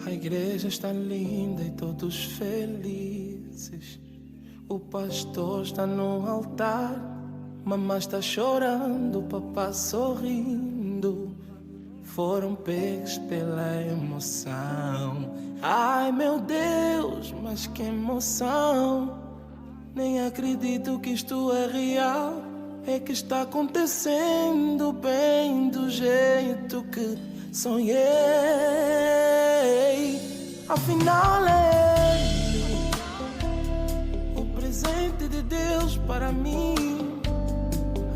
A igreja está linda e todos felizes. O pastor está no altar, mamãe está chorando, papá sorrindo. Foram pegos pela emoção. Ai meu Deus, mas que emoção! Nem acredito que isto é real. É que está acontecendo bem do jeito que sonhei. Afinal é Ele, o presente de Deus para mim.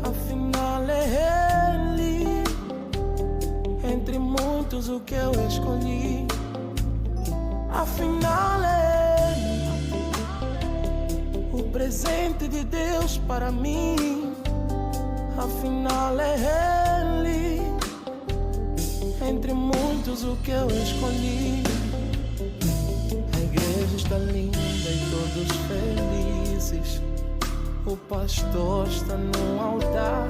Afinal é Ele, entre muitos o que eu escolhi. Afinal é Ele, o presente de Deus para mim. Afinal é Ele, entre muitos o que eu escolhi. A igreja está linda e todos felizes. O pastor está no altar,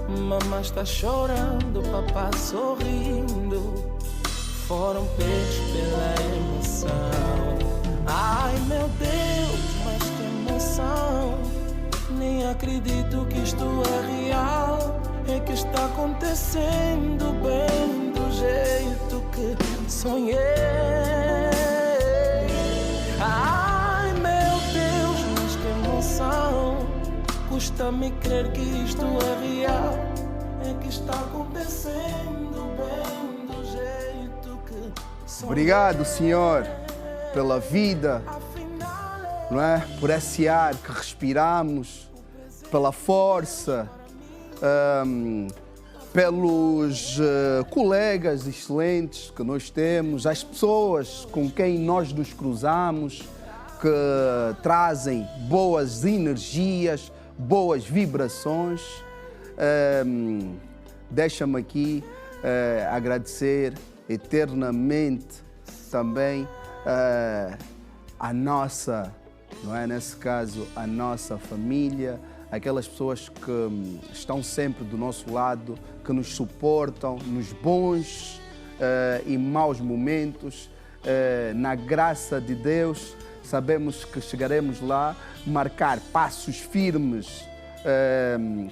mamãe está chorando, papá sorrindo. Foram pegos pela emoção. Ai meu Deus, mas que emoção! Nem acredito que isto é real. É que está acontecendo bem do jeito que sonhei. Ai meu Deus, mas que emoção! Custa-me crer que isto é real. É que está acontecendo bem do jeito que sonhei. Obrigado, Senhor, pela vida, não é? Por esse ar que respiramos, pela força, pelos colegas excelentes que nós temos, as pessoas com quem nós nos cruzamos, que trazem boas energias, boas vibrações. Deixa-me aqui agradecer eternamente também a nossa, não é? Nesse caso, a nossa família, aquelas pessoas que estão sempre do nosso lado, que nos suportam nos bons e maus momentos. Na graça de Deus, sabemos que chegaremos lá, marcar passos firmes,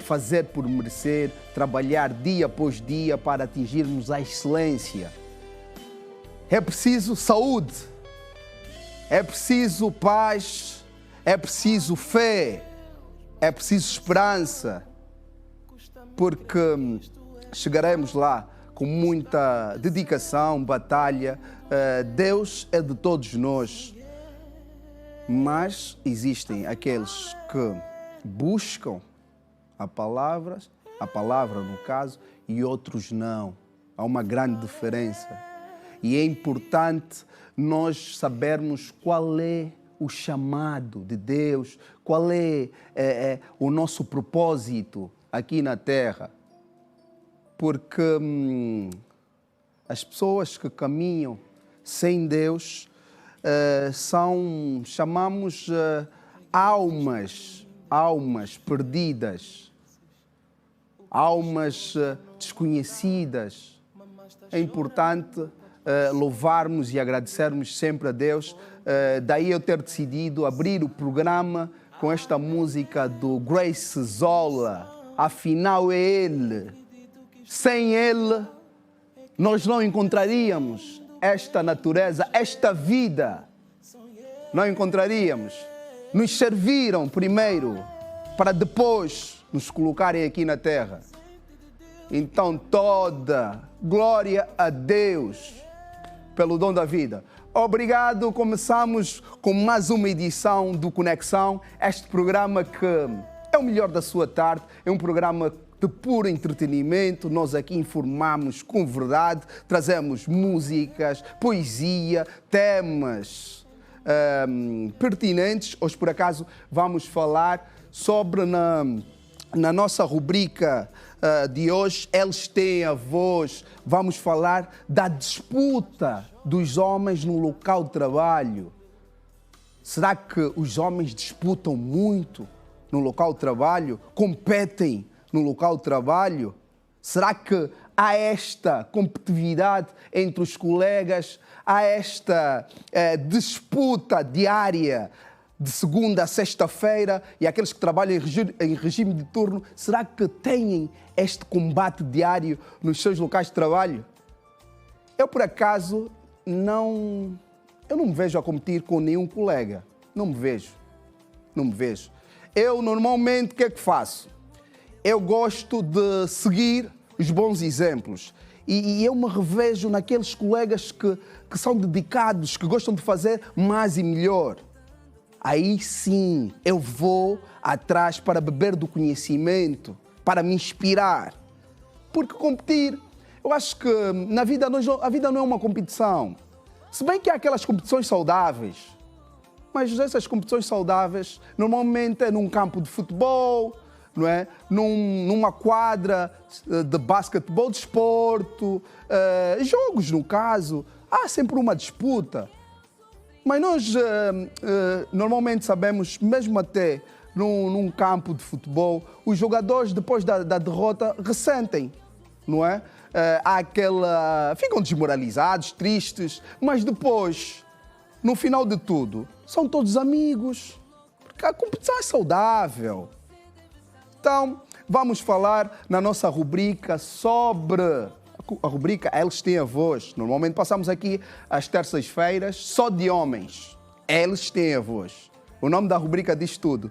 fazer por merecer, trabalhar dia após dia para atingirmos a excelência. É preciso saúde, é preciso paz, é preciso fé, é preciso esperança, porque chegaremos lá com muita dedicação, batalha. Deus é de todos nós, mas existem aqueles que buscam a palavra no caso, e outros não. Há uma grande diferença. E é importante nós sabermos qual é o chamado de Deus, qual é o nosso propósito aqui na Terra. Porque as pessoas que caminham sem Deus chamamos almas perdidas, almas desconhecidas. É importante louvarmos e agradecermos sempre a Deus. Daí eu ter decidido abrir o programa com esta música do Grace Zola. Afinal é Ele. Sem Ele, nós não encontraríamos esta natureza, esta vida. Não encontraríamos. Nos serviram primeiro, para depois nos colocarem aqui na terra. Então toda glória a Deus pelo dom da vida. Obrigado, começamos com mais uma edição do Conexão, este programa que é o melhor da sua tarde, é um programa de puro entretenimento. Nós aqui informamos com verdade, trazemos músicas, poesia, temas pertinentes. Hoje, por acaso, vamos falar sobre, na nossa rubrica de hoje, Eles Têm a Voz, vamos falar da disputa dos homens no local de trabalho. Será que os homens disputam muito no local de trabalho? Competem no local de trabalho? Será que há esta competitividade entre os colegas, há esta disputa diária de segunda a sexta-feira e aqueles que trabalham em regime de turno, será que têm este combate diário nos seus locais de trabalho? Eu, por acaso, não me vejo a competir com nenhum colega. Não me vejo. Eu, normalmente, o que é que faço? Eu gosto de seguir os bons exemplos. E eu me revejo naqueles colegas que são dedicados, que gostam de fazer mais e melhor. Aí sim, eu vou atrás para beber do conhecimento, para me inspirar. Porque competir, eu acho que na vida a vida não é uma competição. Se bem que há aquelas competições saudáveis, mas essas competições saudáveis normalmente é num campo de futebol, não é? Numa quadra de basquetebol de esporto, jogos no caso, há sempre uma disputa. Mas nós normalmente sabemos, mesmo até num campo de futebol, os jogadores depois da derrota ressentem, não é? Ficam desmoralizados, tristes, mas depois, no final de tudo, são todos amigos, porque a competição é saudável. Então, vamos falar na nossa rubrica sobre a rubrica Eles Têm a Voz. Normalmente passamos aqui às terças-feiras só de homens. Eles Têm a Voz. O nome da rubrica diz tudo.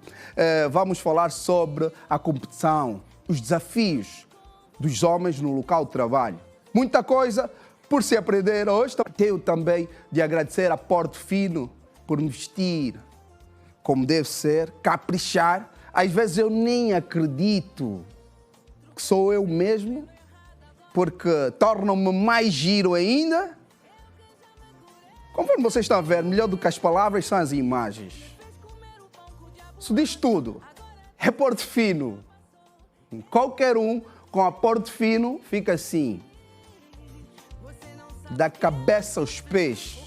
Vamos falar sobre a competição, os desafios dos homens no local de trabalho. Muita coisa por se aprender hoje. Tenho também de agradecer a Porto Fino por me vestir como deve ser, caprichar. Às vezes eu nem acredito que sou eu mesmo, porque tornam-me mais giro ainda. Conforme vocês estão a ver, melhor do que as palavras são as imagens. Isso diz tudo. É Porto Fino. Qualquer um com a Porto Fino fica assim, da cabeça aos pés.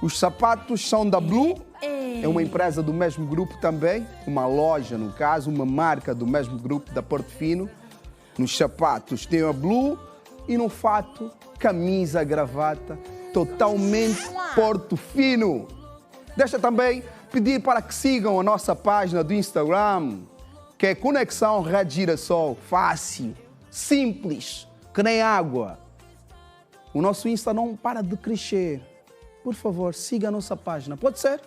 Os sapatos são da Blue, é uma empresa do mesmo grupo também, uma loja no caso, uma marca do mesmo grupo da Porto Fino. Nos sapatos tem a Blue e no fato, camisa, gravata, totalmente Porto Fino. Deixa também pedir para que sigam a nossa página do Instagram, que é Conexão Rede Girassol. Fácil, simples, que nem água. O nosso Insta não para de crescer. Por favor, siga a nossa página. Pode ser?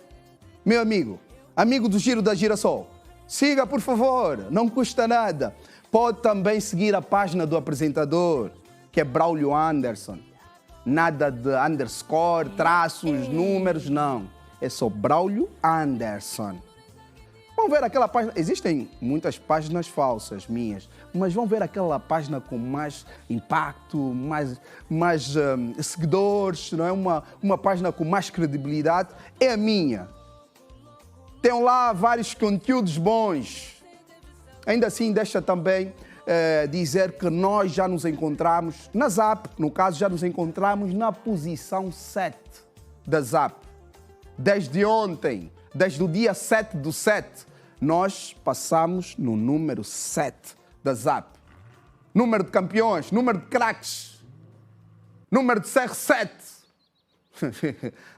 Meu amigo do Giro da Girassol, siga, por favor, não custa nada. Pode também seguir a página do apresentador, que é Braulio Anderson. Nada de underscore, traços, números, não. É só Braulio Anderson. Vão ver aquela página. Existem muitas páginas falsas minhas, mas vão ver aquela página com mais impacto, mais seguidores, não é? Uma página com mais credibilidade. É a minha. Tem lá vários conteúdos bons. Ainda assim, deixa também dizer que nós já nos encontramos na Zap, no caso, já nos encontramos na posição 7 da Zap. Desde ontem, desde o dia 7/7, nós passamos no número 7 da Zap. Número de campeões, número de craques, número de CR7.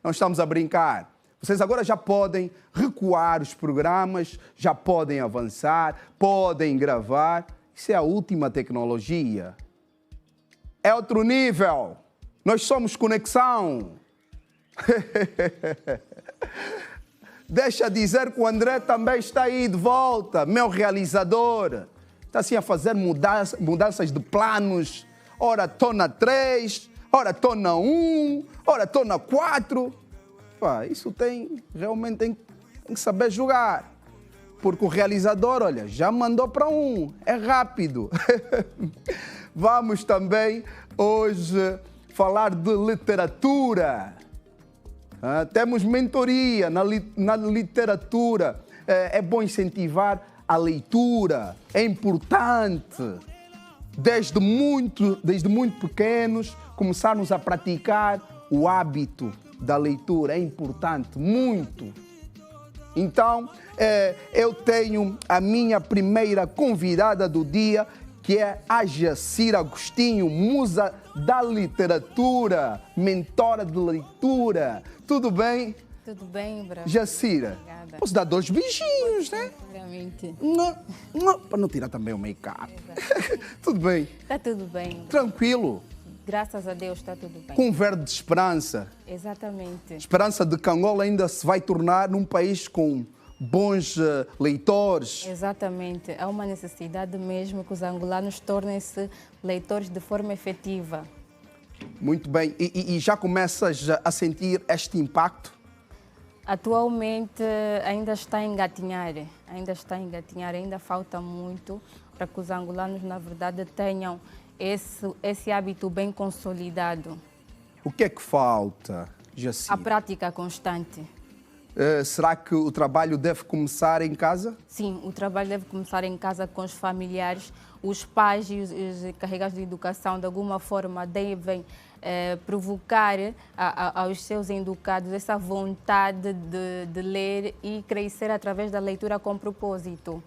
Não estamos a brincar. Vocês agora já podem recuar os programas, já podem avançar, podem gravar. Isso é a última tecnologia. É outro nível. Nós somos conexão. Deixa dizer que o André também está aí de volta, meu realizador. Está assim a fazer mudanças de planos. Ora estou na 3, ora estou na 1, ora estou na 4. Isso realmente tem que saber jogar. Porque o realizador, olha, já mandou para 1. É rápido. Vamos também hoje falar de literatura. Temos mentoria na literatura. É bom incentivar a leitura. É importante. Desde muito pequenos, começarmos a praticar o hábito da leitura. É importante, muito. Então, eu tenho a minha primeira convidada do dia, que é a Jacira Agostinho, musa da literatura, mentora de leitura. Tudo bem? Tudo bem, Bravo? Jacira, Obrigada. posso dar 2 beijinhos, né? Seguramente. Para não tirar também o make-up. Tudo bem? Está tudo bem. Tranquilo? Graças a Deus está tudo bem. Com um verde de esperança. Exatamente. Esperança de que Angola ainda se vai tornar num país com bons leitores. Exatamente. Há uma necessidade mesmo que os angolanos tornem-se leitores de forma efetiva. Muito bem. E já começas a sentir este impacto? Atualmente ainda está a engatinhar, ainda falta muito para que os angolanos, na verdade, tenham esse hábito bem consolidado. O que é que falta, A Jacira? prática constante. Será que o trabalho deve começar em casa? Sim, o trabalho deve começar em casa com os familiares. Os pais e os encarregados de educação, de alguma forma, devem provocar aos seus educados essa vontade de ler e crescer através da leitura com propósito.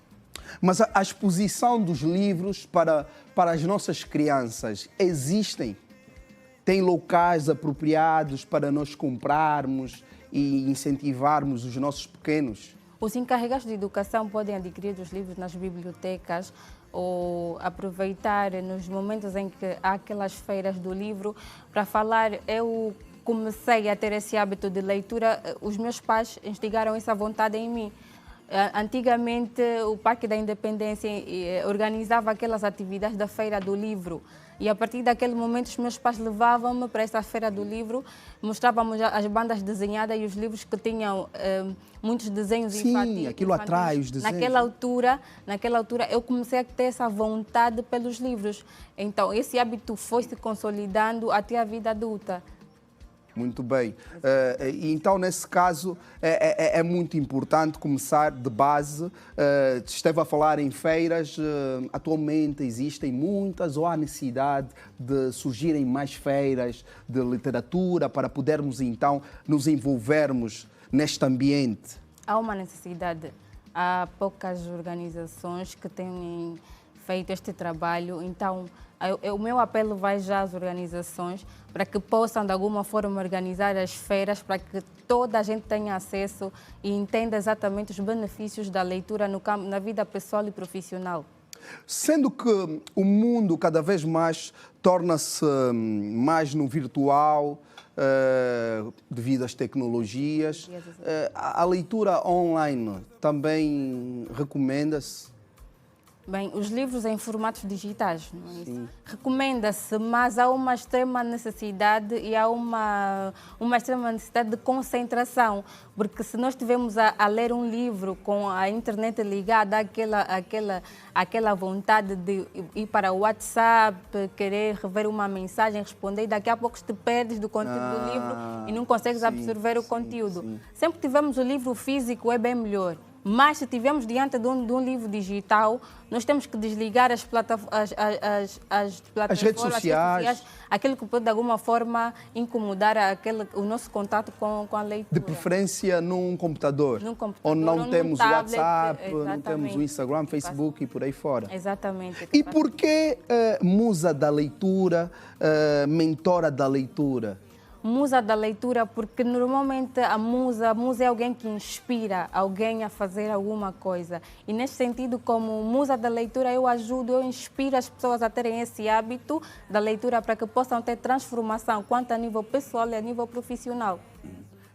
Mas a exposição dos livros para as nossas crianças existem? Tem locais apropriados para nós comprarmos e incentivarmos os nossos pequenos? Os encarregados de educação podem adquirir os livros nas bibliotecas ou aproveitar nos momentos em que há aquelas feiras do livro para falar. Eu comecei a ter esse hábito de leitura, os meus pais instigaram essa vontade em mim. Antigamente, o Parque da Independência organizava aquelas atividades da Feira do Livro. E a partir daquele momento, os meus pais levavam-me para essa Feira do Livro, mostrávamos as bandas desenhadas e os livros que tinham muitos desenhos infantis. Sim, aquilo atrai os desenhos. Naquela altura, eu comecei a ter essa vontade pelos livros. Então, esse hábito foi se consolidando até a vida adulta. Muito bem. Então, nesse caso, é muito importante começar de base. Esteve a falar em feiras. Atualmente existem muitas, ou há necessidade de surgirem mais feiras de literatura para podermos, então, nos envolvermos neste ambiente? Há uma necessidade. Há poucas organizações que têm feito este trabalho. Então, o meu apelo vai já às organizações para que possam, de alguma forma, organizar as feiras para que toda a gente tenha acesso e entenda exatamente os benefícios da leitura no campo, na vida pessoal e profissional. Sendo que o mundo cada vez mais torna-se mais no virtual, devido às tecnologias, a leitura online também recomenda-se? Bem, os livros em formatos digitais, não é isso? Recomenda-se, mas há uma extrema necessidade e há uma extrema necessidade de concentração, porque se nós estivermos a ler um livro com a internet ligada, aquela vontade de ir para o WhatsApp, querer rever uma mensagem, responder, e daqui a pouco te perdes do conteúdo do livro e não consegues absorver o conteúdo. Sempre que tivermos o livro físico é bem melhor. Mas se estivermos diante de um livro digital, nós temos que desligar as plataformas, as redes sociais, aquilo que pode de alguma forma incomodar o nosso contato com a leitura. De preferência num computador, onde ou não temos o tablet, WhatsApp, não exatamente. temos o Instagram, Facebook e por aí fora. Exatamente. E por que musa da leitura, mentora da leitura? Musa da leitura, porque normalmente a musa é alguém que inspira alguém a fazer alguma coisa. E nesse sentido, como musa da leitura, eu inspiro as pessoas a terem esse hábito da leitura para que possam ter transformação, quanto a nível pessoal e a nível profissional.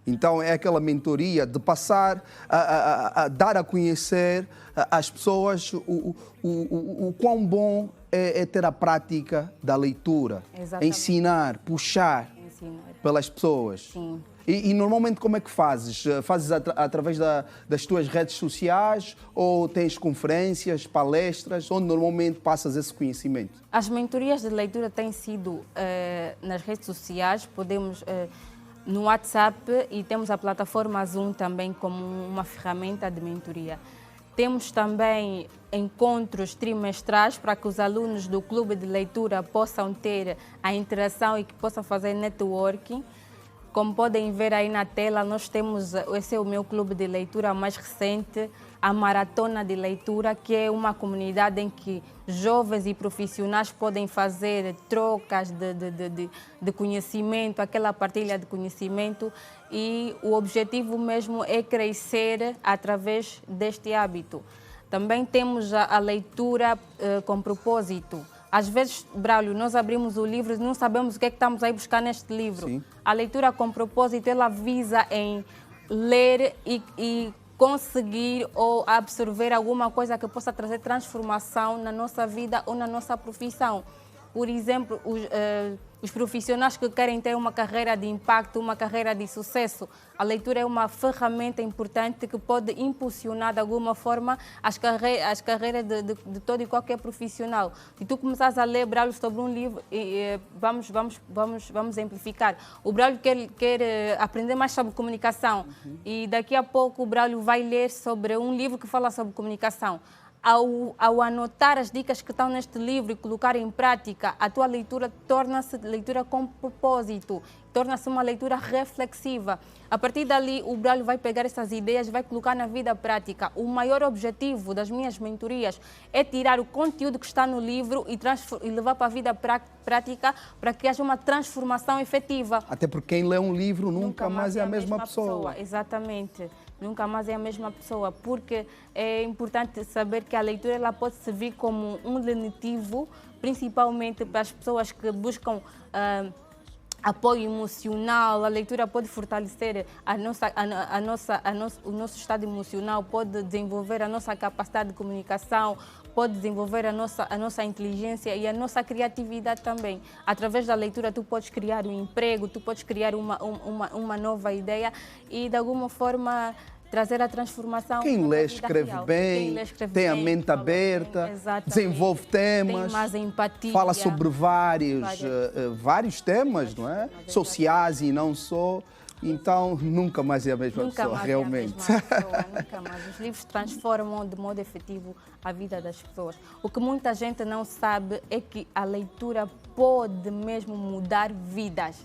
Então é aquela mentoria de passar a dar a conhecer às pessoas o quão bom é ter a prática da leitura. Exatamente. Ensinar, puxar pelas pessoas. Sim. E normalmente como é que fazes? Fazes através das tuas redes sociais ou tens conferências, palestras, onde normalmente passas esse conhecimento? As mentorias de leitura têm sido nas redes sociais, podemos no WhatsApp, e temos a plataforma Zoom também como uma ferramenta de mentoria. Temos também encontros trimestrais para que os alunos do clube de leitura possam ter a interação e que possam fazer networking. Como podem ver aí na tela, nós temos, esse é o meu clube de leitura mais recente, a Maratona de Leitura, que é uma comunidade em que jovens e profissionais podem fazer trocas de conhecimento, aquela partilha de conhecimento, e o objetivo mesmo é crescer através deste hábito. Também temos a leitura com propósito. Às vezes, Braulio, nós abrimos o livro e não sabemos o que é que estamos aí buscar neste livro. Sim. A leitura com propósito, ela visa em ler e conseguir ou absorver alguma coisa que possa trazer transformação na nossa vida ou na nossa profissão. Por exemplo, os profissionais que querem ter uma carreira de impacto, uma carreira de sucesso, a leitura é uma ferramenta importante que pode impulsionar de alguma forma as carreiras de todo e qualquer profissional. Se tu começares a ler, Braulio, sobre um livro, vamos exemplificar. O Braulio quer aprender mais sobre comunicação e daqui a pouco o Braulio vai ler sobre um livro que fala sobre comunicação. Ao anotar as dicas que estão neste livro e colocar em prática, a tua leitura torna-se leitura com propósito, torna-se uma leitura reflexiva. A partir dali, o Braulio vai pegar essas ideias e vai colocar na vida prática. O maior objetivo das minhas mentorias é tirar o conteúdo que está no livro e levar para a vida prática para que haja uma transformação efetiva. Até porque quem lê um livro nunca mais é a mesma pessoa. Exatamente. Nunca mais é a mesma pessoa, porque é importante saber que a leitura ela pode servir como um lenitivo, principalmente para as pessoas que buscam apoio emocional. A leitura pode fortalecer o nosso estado emocional, pode desenvolver a nossa capacidade de comunicação, pode desenvolver a nossa inteligência e a nossa criatividade também. Através da leitura tu podes criar um emprego, tu podes criar uma nova ideia e de alguma forma trazer a transformação. Quem lê escreve bem, tem a mente aberta, desenvolve temas, tem mais empatia, fala sobre vários temas, não é? Sociais e não só. Então, nunca mais é a mesma pessoa, realmente. Nunca mais. Os livros transformam de modo efetivo a vida das pessoas. O que muita gente não sabe é que a leitura pode mesmo mudar vidas.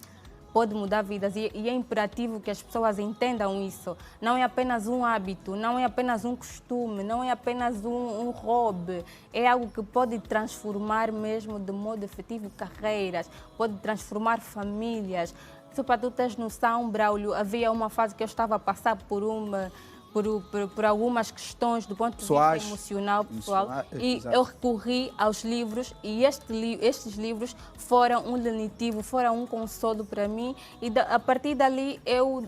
Pode mudar vidas e é imperativo que as pessoas entendam isso. Não é apenas um hábito, não é apenas um costume, não é apenas um hobby. É algo que pode transformar mesmo de modo efetivo carreiras, pode transformar famílias. Se para tu teres noção, Braulio, havia uma fase que eu estava a passar por algumas questões do ponto de vista emocional, pessoal, e eu recorri aos livros e estes livros foram um lenitivo, foram um consolo para mim e a partir dali eu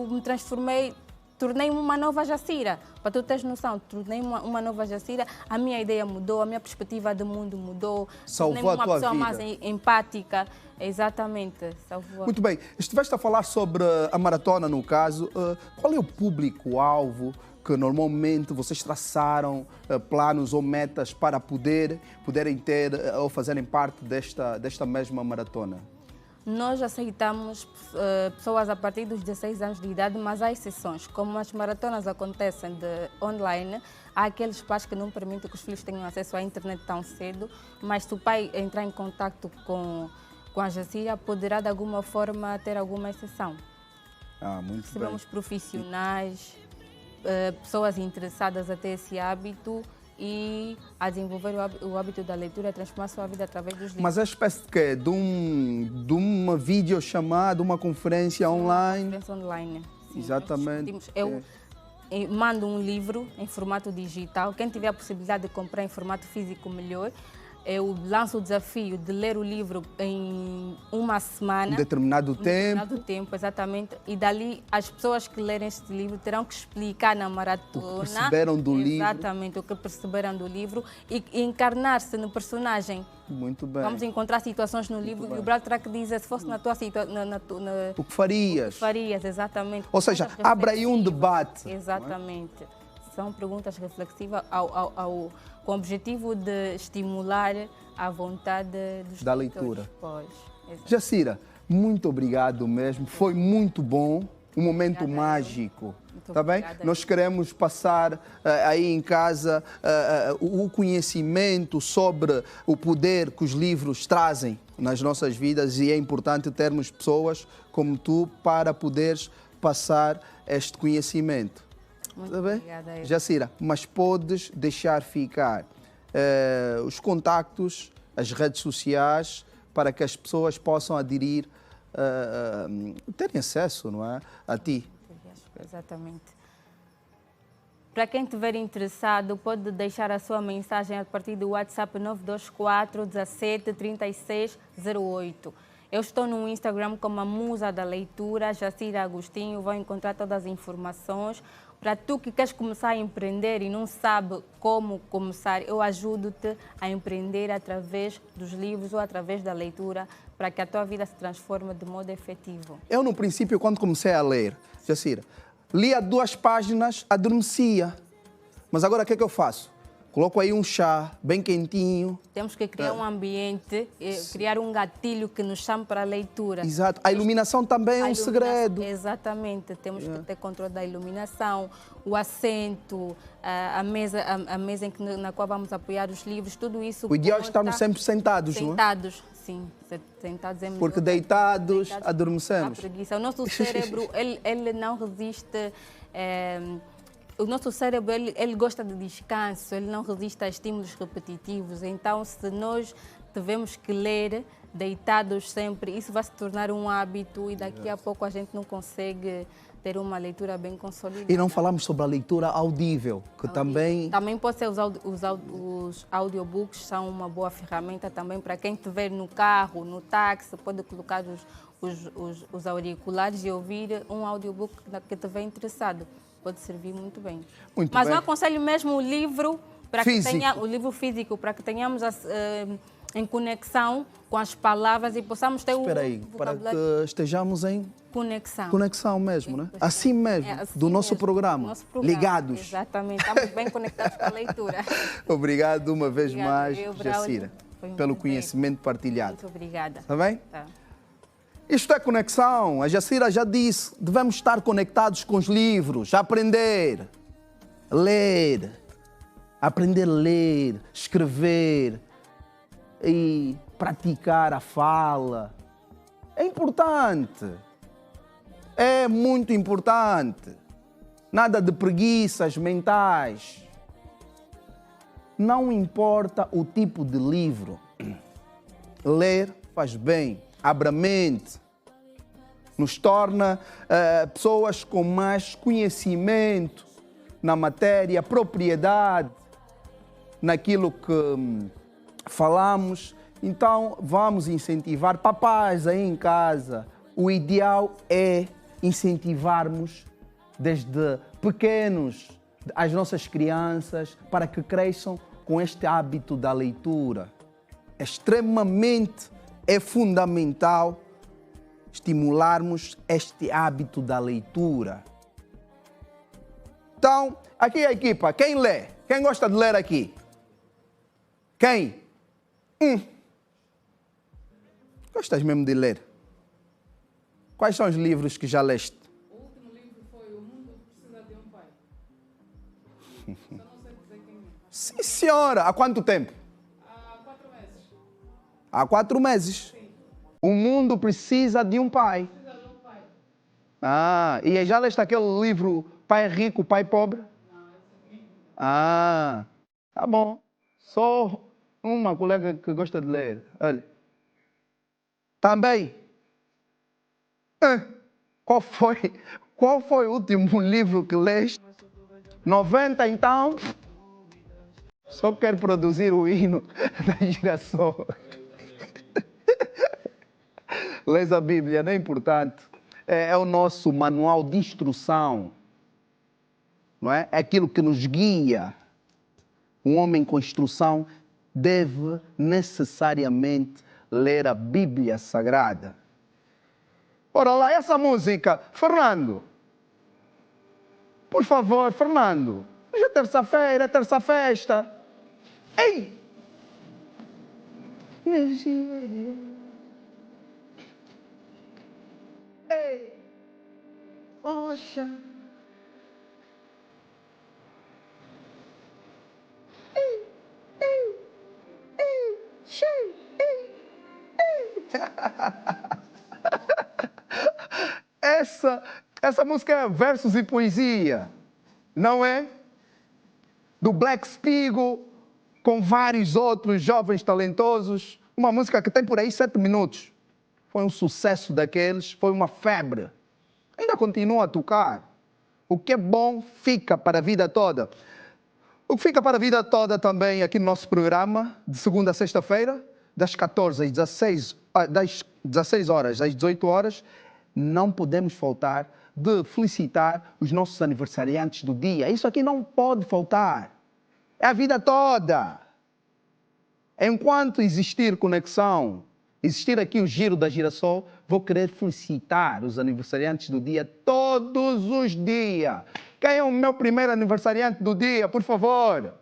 me transformei, tornei-me uma nova Jacira. Para tu teres noção, tornei-me uma nova Jacira, a minha ideia mudou, a minha perspectiva do mundo mudou, salvou a tua vida. Uma pessoa mais empática. Exatamente, salvou. Muito bem. Estiveste a falar sobre a maratona, no caso. Qual é o público-alvo que normalmente vocês traçaram, planos ou metas para poderem ter ou fazerem parte desta mesma maratona? Nós aceitamos pessoas a partir dos 16 anos de idade, mas há exceções. Como as maratonas acontecem online, há aqueles pais que não permitem que os filhos tenham acesso à internet tão cedo, mas se o pai entrar em contato com a Jacira, poderá de alguma forma ter alguma exceção. Muito Recebemos bem. profissionais, pessoas interessadas a ter esse hábito e a desenvolver o hábito da leitura, a transformar a sua vida através dos livros. Mas é espécie de quê? De uma videochamada, uma conferência online? Uma conferência online. Sim, exatamente. Eu mando um livro em formato digital. Quem tiver a possibilidade de comprar em formato físico, melhor. Eu lanço o desafio de ler o livro em uma semana. Um determinado tempo, exatamente. E dali, as pessoas que lerem este livro terão que explicar na maratona. O que perceberam do livro. Exatamente, o que perceberam do livro. E encarnar-se no personagem. Muito bem. Vamos encontrar situações no livro e o Braulio terá que dizer, se fosse na tua situação... O que farias? O que farias, exatamente. Ou seja, abre aí um debate. Exatamente. São perguntas reflexivas com o objetivo de estimular a vontade dos da leitura. Jacira, muito obrigado mesmo. Foi muito bom, um momento mágico Tá bem? obrigada. Nós queremos passar aí em casa o conhecimento sobre o poder que os livros trazem nas nossas vidas e é importante termos pessoas como tu para poderes passar este conhecimento. Muito Tá bem? obrigada. Jacira, mas podes deixar ficar os contactos, as redes sociais, para que as pessoas possam aderir, terem acesso, não é, a ti. Exatamente. Para quem estiver interessado, pode deixar a sua mensagem a partir do WhatsApp 924 17 36 08. Eu estou no Instagram como a Musa da Leitura, Jacira Agostinho. Vão encontrar todas as informações. Para tu que queres começar a empreender e não sabe como começar, eu ajudo-te a empreender através dos livros ou através da leitura, para que a tua vida se transforme de modo efetivo. Eu, no princípio, quando comecei a ler, Jacira, lia 2 páginas, adormecia. Mas agora o que é que eu faço? Coloco aí um chá bem quentinho. Temos que criar um ambiente, criar um gatilho que nos chame para a leitura. Exato. A iluminação também é um segredo. Exatamente. Temos que ter controle da iluminação, o assento, a mesa na qual vamos apoiar os livros, tudo isso. O ideal é estarmos sempre sentados, não é? Sentados, sim. Sentados é melhor. Porque deitados adormecemos. A preguiça. O nosso cérebro, ele não resiste... O nosso cérebro, ele gosta de descanso, ele não resiste a estímulos repetitivos. Então, se nós tivemos que ler deitados sempre, isso vai se tornar um hábito e daqui a pouco a gente não consegue ter uma leitura bem consolidada. E não falamos sobre a leitura audível, que também... Também pode ser os audiobooks, são uma boa ferramenta também para quem estiver no carro, no táxi, pode colocar os auriculares e ouvir um audiobook que estiver interessado. Pode servir muito bem. Muito Mas bem. eu aconselho mesmo o livro, Físico. o livro físico, para que tenhamos em conexão com as palavras e possamos ter Espera aí, para que estejamos em conexão mesmo, né? Assim mesmo, assim do nosso mesmo, programa, do nosso programa. ligados. Exatamente, estamos bem conectados com a leitura. Obrigado uma vez Obrigada, mais, Braulio. Jacira, Foi um pelo prazer. conhecimento partilhado. Muito obrigada. Está bem? Tá. Isto é conexão. A Jacira já disse, devemos estar conectados com os livros, aprender, ler, aprender a ler, escrever e praticar a fala. É importante. É muito importante. Nada de preguiças mentais. Não importa o tipo de livro. Ler faz bem. Abre a mente, nos torna pessoas com mais conhecimento na matéria, propriedade, naquilo que falamos. Então, vamos incentivar papais aí em casa. O ideal é incentivarmos desde pequenos as nossas crianças para que cresçam com este hábito da leitura. É extremamente é fundamental estimularmos este hábito da leitura. Então, aqui a equipa, quem lê? Quem gosta de ler aqui? Quem? Gostas mesmo de ler? Quais são os livros que já leste? O último livro foi O Mundo Precisa de um Pai. Só não sei dizer quem é. Sim, senhora. Há quanto tempo? Há 4 meses. Há 4 meses. Sim. O mundo precisa de um pai. Precisa de um pai. Ah, e já leste aquele livro Pai Rico, Pai Pobre? Não, esse aqui. Ah, tá bom. Sou uma colega que gosta de ler. Olha. Também. Qual foi o último livro que leste? 90, então? Só quero produzir o hino da girassol. Lês a Bíblia, não é importante. É o nosso manual de instrução. Não é? É aquilo que nos guia. Um homem com instrução deve necessariamente ler a Bíblia Sagrada. Ora lá, essa música. Fernando. Por favor, Fernando. Hoje é terça-feira, é terça-festa. Ei! Ei! Poxa! Essa música é versos e poesia, não é? Do Black Spigo, com vários outros jovens talentosos. Uma música que tem por aí 7 minutos. Foi um sucesso daqueles, foi uma febre. Ainda continua a tocar. O que é bom fica para a vida toda. O que fica para a vida toda também aqui no nosso programa, de segunda a sexta-feira, das 14 às 16, das 16 horas às 18 horas, não podemos faltar de felicitar os nossos aniversariantes do dia. Isso aqui não pode faltar. É a vida toda. Enquanto existir conexão, existir aqui o Giro da Girassol, vou querer felicitar os aniversariantes do dia todos os dias. Quem é o meu primeiro aniversariante do dia, por favor?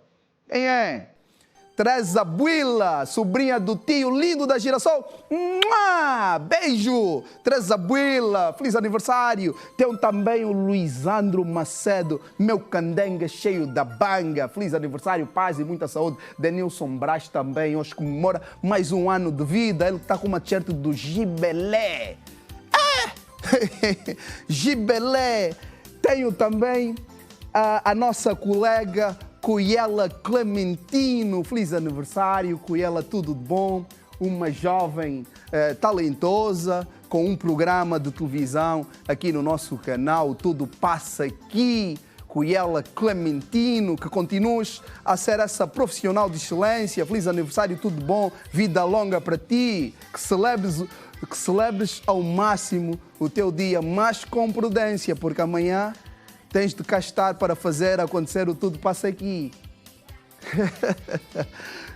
Quem é? Teresa Buila, sobrinha do tio lindo da Girassol. Beijo! Teresa Buila, feliz aniversário. Tem também o Luizandro Macedo, meu candenga cheio da banga. Feliz aniversário, paz e muita saúde. Denilson Brás também, hoje comemora mais um ano de vida. Ele está com uma t-shirt do Gibelé. Gibelé. Tenho também a nossa colega Coiela Clementino. Feliz aniversário, Coiela, tudo de bom. Uma jovem talentosa, com um programa de televisão aqui no nosso canal. Tudo passa aqui. Coiela Clementino, que continues a ser essa profissional de excelência. Feliz aniversário, tudo de bom. Vida longa para ti. Que celebres ao máximo o teu dia, mas com prudência, porque amanhã tens de cá estar para fazer acontecer o Tudo Passa Aqui.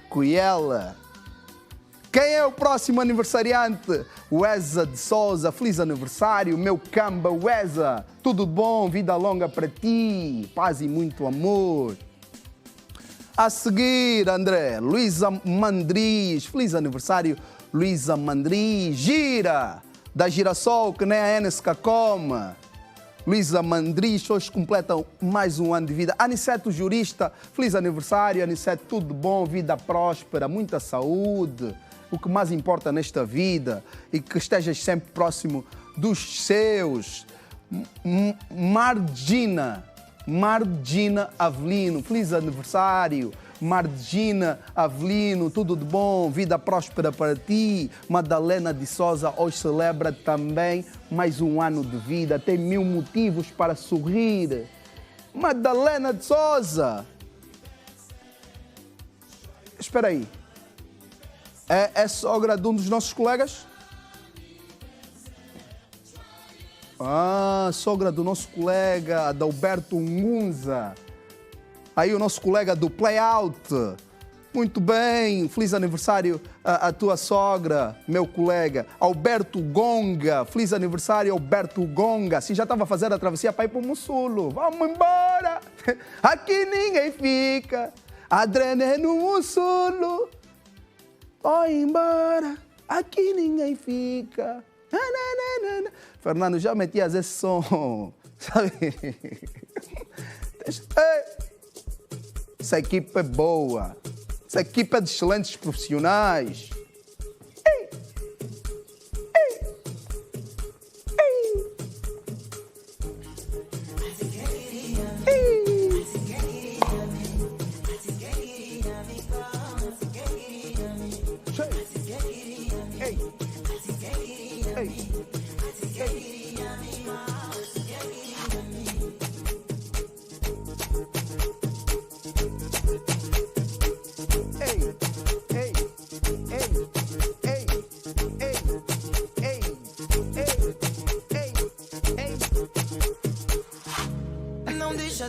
Coiela. Quem é o próximo aniversariante? Weza de Souza, feliz aniversário, meu camba Weza. Tudo bom, vida longa para ti, paz e muito amor. A seguir, André, Luísa Mandriz, feliz aniversário, Luísa Mandriz. Gira, da Girassol, que nem a Enes Cacoma. Luísa Mandriz, hoje completa mais um ano de vida. Aniceto Jurista, feliz aniversário, Aniceto, tudo bom, vida próspera, muita saúde. O que mais importa nesta vida e que estejas sempre próximo dos seus. Margina Avelino, feliz aniversário. Margina Avelino, tudo de bom, vida próspera para ti. Madalena de Souza hoje celebra também mais um ano de vida, tem 1000 motivos para sorrir. Madalena de Souza. Espera aí. É sogra de um dos nossos colegas? Sogra do nosso colega Adalberto Ngunza. Aí o nosso colega do Playout. Muito bem, feliz aniversário à tua sogra, meu colega. Alberto Gonga, feliz aniversário, Alberto Gonga. Assim já estava a fazer a travessia para ir para o Mussulo. Vamos embora! Aqui ninguém fica, Adrene no Mussulo. Vai embora, aqui ninguém fica. Fernando, já metias esse som, sabe? Essa equipe é boa. Essa equipe é de excelentes profissionais.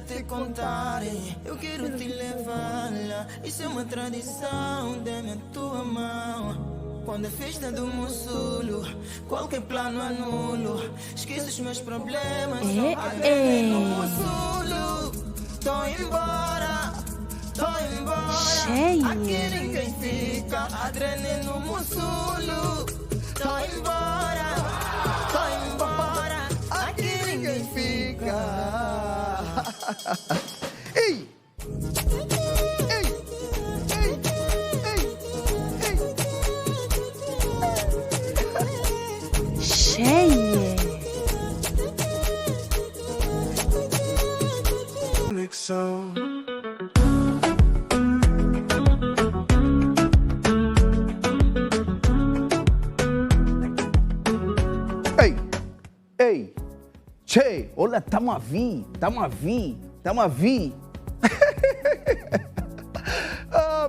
Te contar, eu quero te levar lá. Isso é uma tradição, dê-me a tua mão. Quando é festa do Mussulo, qualquer plano anulo. Esqueço os meus problemas, só adrene no Mussulo. Tô embora. Aqui ninguém fica, adrene no Mussulo. Tô embora. Aqui ninguém fica. Ei! Cheia! girassol. Ei, che, olha, estamos a vir.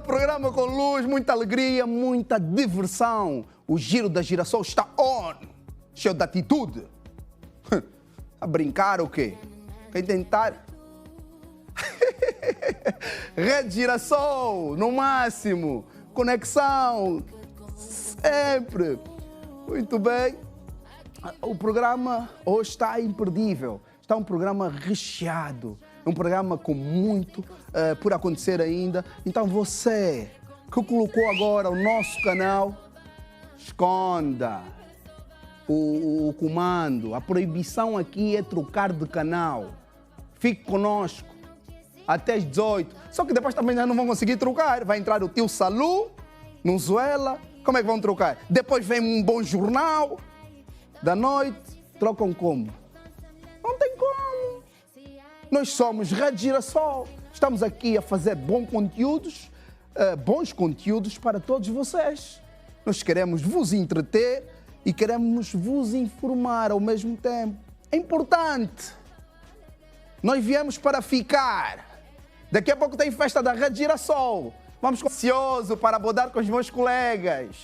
Programa com luz, muita alegria, muita diversão. O Giro da Girassol está on, cheio de atitude. A brincar o quê? Quem tentar? Rede Girassol, no máximo. Conexão, sempre. Muito bem. O programa hoje está imperdível. Está um programa recheado. Um programa com muito por acontecer ainda. Então você que colocou agora o nosso canal, esconda o comando. A proibição aqui é trocar de canal. Fique conosco até as 18. Só que depois também já não vão conseguir trocar. Vai entrar o tio Salu, Nuzuela. Como é que vão trocar? Depois vem um bom jornal da noite. Trocam como? Não tem como. Nós somos Rede Girassol. Estamos aqui a fazer bons conteúdos para todos vocês. Nós queremos vos entreter e queremos vos informar ao mesmo tempo. É importante. Nós viemos para ficar. Daqui a pouco tem festa da Rede Girassol. Vamos ansioso para abordar com os meus colegas.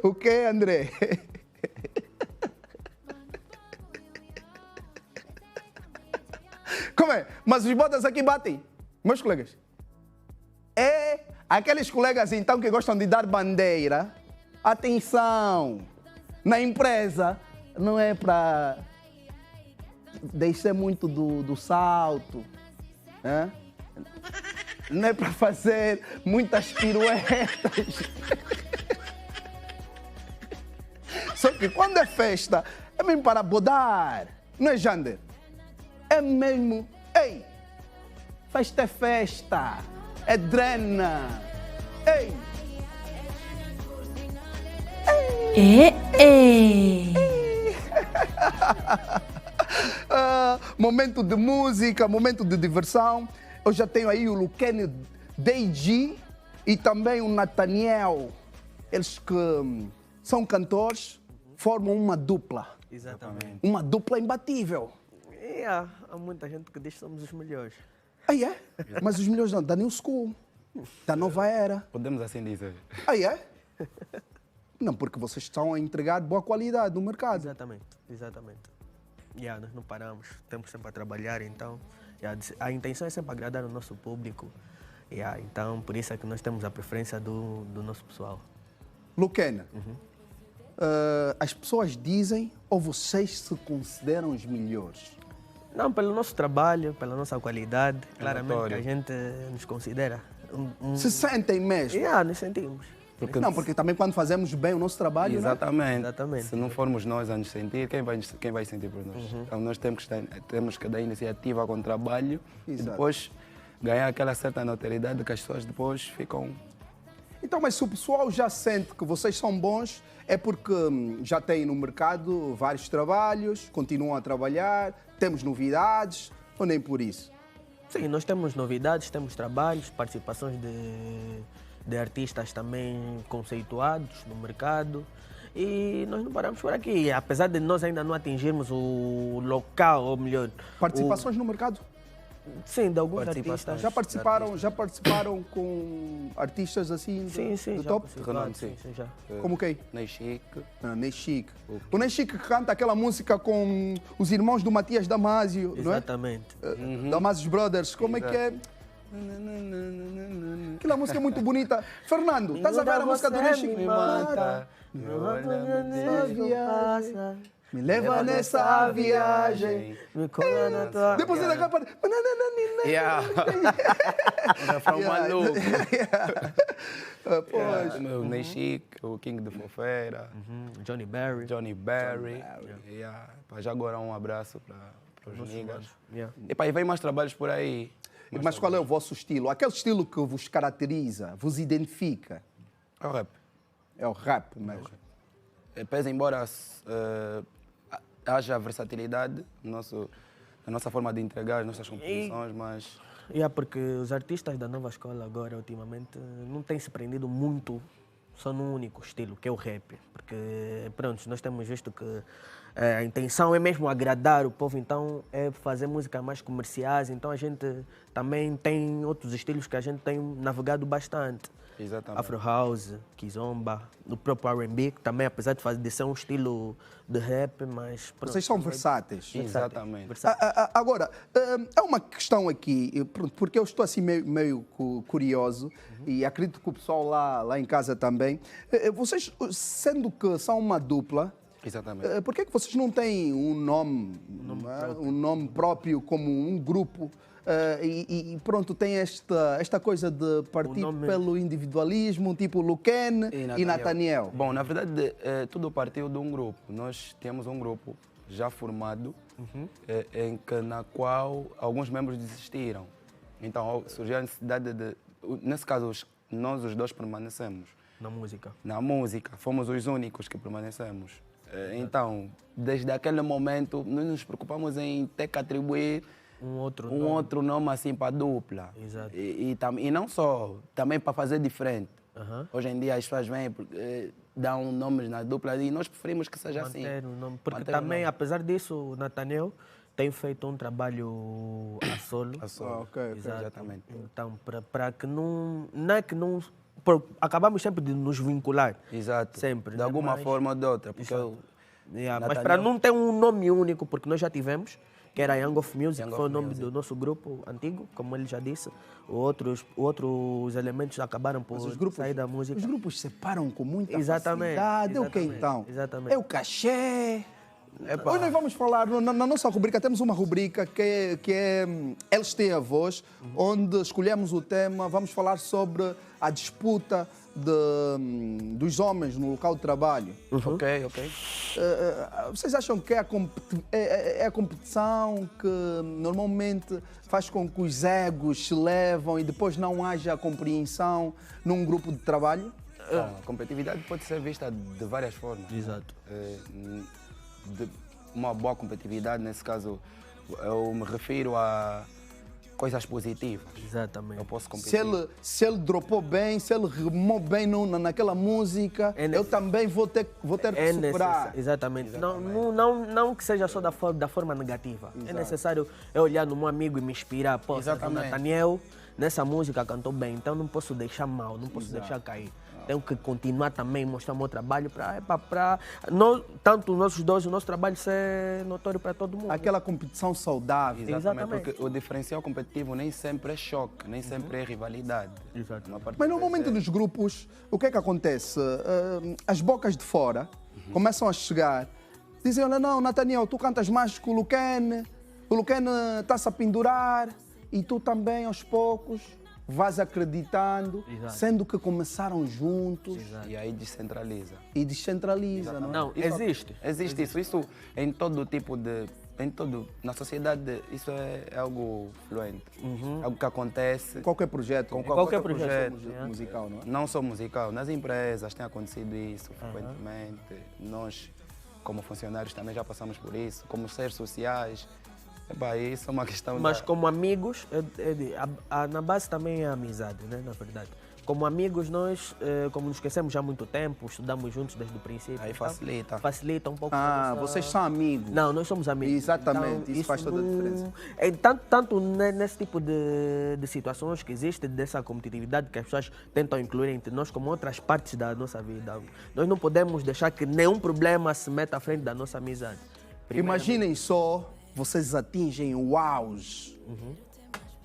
O que, André? Como é? Mas os botas aqui batem, meus colegas. É aqueles colegas, então, que gostam de dar bandeira. Atenção! Na empresa, não é para descer muito do salto. Né? Não é para fazer muitas piruetas. Só que quando é festa, é mesmo para bodar. Não é, Jander? É mesmo. Ei! Festa é festa. É drena. Ei! Momento de música, momento de diversão. Eu já tenho aí o Luquene Deiji e também o Nathaniel. Eles que são cantores, formam uma dupla. Exatamente. Uma dupla imbatível. Há muita gente que diz que somos os melhores. Aí é? Mas os melhores não, da New School, da nova era. Podemos assim dizer. Aí é? Não, porque vocês estão a entregar boa qualidade no mercado. Exatamente. Nós não paramos, temos sempre a trabalhar, então a intenção é sempre agradar o nosso público. Então, por isso é que nós temos a preferência do nosso pessoal. Luquena, as pessoas dizem ou vocês se consideram os melhores? Não, pelo nosso trabalho, pela nossa qualidade, claramente notório. a gente nos considera. Se sentem mesmo? Nos sentimos. Porque também quando fazemos bem o nosso trabalho, Exatamente. Se não formos nós a nos sentir, quem vai sentir por nós? Então nós temos que dar iniciativa com o trabalho. Exato. E depois ganhar aquela certa notoriedade que as pessoas depois ficam... Então, mas se o pessoal já sente que vocês são bons, é porque já têm no mercado vários trabalhos, continuam a trabalhar, temos novidades, ou nem por isso? Sim, nós temos novidades, temos trabalhos, participações de artistas também conceituados no mercado. E nós não paramos por aqui. Apesar de nós ainda não atingirmos o local, ou melhor... Participações no mercado? Sim, de alguns artistas. Já participaram com artistas assim do top? Sim, já. Como quem? Ney Chic. Ney Chic. O Ney Chic canta aquela música com os irmãos do Matias Damasio, não é? Exatamente. Damasio Brothers. Como é que é? Aquela música é muito bonita. Fernando, estás a ver a música do Ney Chic? Me mata. Me leva nessa viagem. Me cola na tua... Depois ele acaba... Um refrão maluco. Pois. O Ney Chic, o King de Fofeira. Johnny Berry. Já agora um abraço para os niggas. Yeah. E vem mais trabalhos por aí. Mas qual é o vosso estilo? Aquele estilo que vos caracteriza, vos identifica? É o rap. É o rap mesmo. Pese embora haja versatilidade no a nossa forma de entregar as nossas composições, mas... Porque os artistas da nova escola agora, ultimamente, não têm se prendido muito só num único estilo, que é o rap. Porque, pronto, nós temos visto que a intenção é mesmo agradar o povo, então é fazer música mais comerciais. Então a gente também tem outros estilos que a gente tem navegado bastante. Exatamente. Afro House, Kizomba, o próprio R&B, que também, apesar de ser um estilo de rap, mas... pronto, Vocês são versáteis. Exatamente. Agora, há uma questão aqui, pronto, porque eu estou assim meio curioso e acredito que o pessoal lá em casa também. Vocês, sendo que são uma dupla, Exatamente. por que vocês não têm um nome próprio como um grupo? E pronto, tem esta coisa de partir pelo individualismo, tipo Luquen e Nathaniel. Bom, na verdade, tudo partiu de um grupo. Nós temos um grupo já formado, na qual alguns membros desistiram. Então surgiu a necessidade de... Nesse caso, nós os dois permanecemos. Na música. Fomos os únicos que permanecemos. Então, desde aquele momento, nós nos preocupamos em ter que atribuir um outro nome assim para a dupla. Exato. E não só, também para fazer diferente. Hoje em dia as pessoas vêm, dão nomes na dupla e nós preferimos que seja assim. O nome. Porque Manter também, apesar disso, o Nathaniel tem feito um trabalho a solo. Ok. Exatamente. Então, para que não é que não... Acabamos sempre de nos vincular. Exato. Sempre. De alguma forma ou de outra. Porque mas para não ter um nome único, porque nós já tivemos, que era Young of Music, foi o nome do nosso grupo antigo, como ele já disse. Outros elementos acabaram por sair da música. Os grupos separam com muita Exatamente. facilidade. É o que então? Exatamente. É o cachê. Hoje nós vamos falar, na nossa rubrica, temos uma rubrica que é Eles Têm a Voz, onde escolhemos o tema, vamos falar sobre a disputa dos homens no local de trabalho. Ok. Vocês acham que é a competição que normalmente faz com que os egos se levam e depois não haja compreensão num grupo de trabalho? A competitividade pode ser vista de várias formas. Exato. De uma boa competitividade, nesse caso, eu me refiro a coisas positivas. Exatamente. Eu posso competir. Se ele dropou bem, se ele rimou bem naquela música, eu também vou ter que superar. Exatamente. Não que seja só da forma negativa. Exato. É necessário eu olhar no meu amigo e me inspirar. Pô, o Nathaniel nessa música cantou bem, então não posso deixar mal, não posso deixar cair. Tenho que continuar também, mostrar o meu trabalho para tanto nós dois, o nosso trabalho ser notório para todo mundo. Aquela competição saudável. Exatamente. Porque o diferencial competitivo nem sempre é choque, nem sempre é rivalidade. Exato. Mas normalmente nos grupos, o que é que acontece? As bocas de fora começam a chegar, dizem, olha, não, Nathaniel, tu cantas mais que o Luquen está-se a pendurar e tu também aos poucos vais acreditando, sendo que começaram juntos. E aí descentraliza. E descentraliza, não? Existe. Existe isso. Isso em todo tipo de... na sociedade, isso é algo fluente. Algo que acontece. Qualquer projeto. Com qualquer projeto musical, não é? Não só musical. Nas empresas tem acontecido isso frequentemente. Nós, como funcionários, também já passamos por isso. Como seres sociais. Isso é uma questão. Mas como amigos, na base também é a amizade, né? Na verdade. Como amigos, nós, como nos conhecemos já há muito tempo, estudamos juntos desde o princípio. Aí facilita. Facilita um pouco. Vocês são amigos. Não, nós somos amigos. Exatamente, então, isso faz toda a diferença. Tanto nesse tipo de situações que existe, dessa competitividade que as pessoas tentam incluir entre nós, como outras partes da nossa vida. Nós não podemos deixar que nenhum problema se meta à frente da nossa amizade. Imaginem só, vocês atingem o auge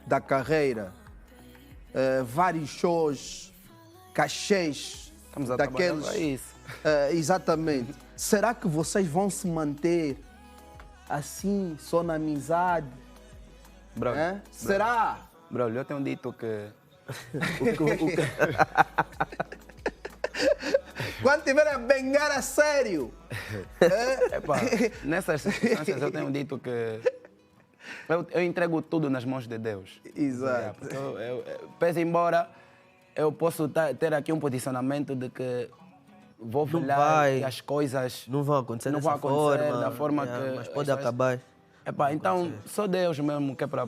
da carreira, vários shows, cachês Estamos a daqueles. trabalhar para isso. Exatamente. Será que vocês vão se manter assim, só na amizade? Brother, Será? Brother, eu tenho dito que... Quando tiverem a bengar a sério. Nessas circunstâncias eu tenho dito que eu entrego tudo nas mãos de Deus. Exato. Pese embora eu posso ter aqui um posicionamento de que vou velar e as coisas não vão acontecer não dessa vão acontecer forma, da forma que mas pode as- acabar. Epá, então, só Deus mesmo que é para...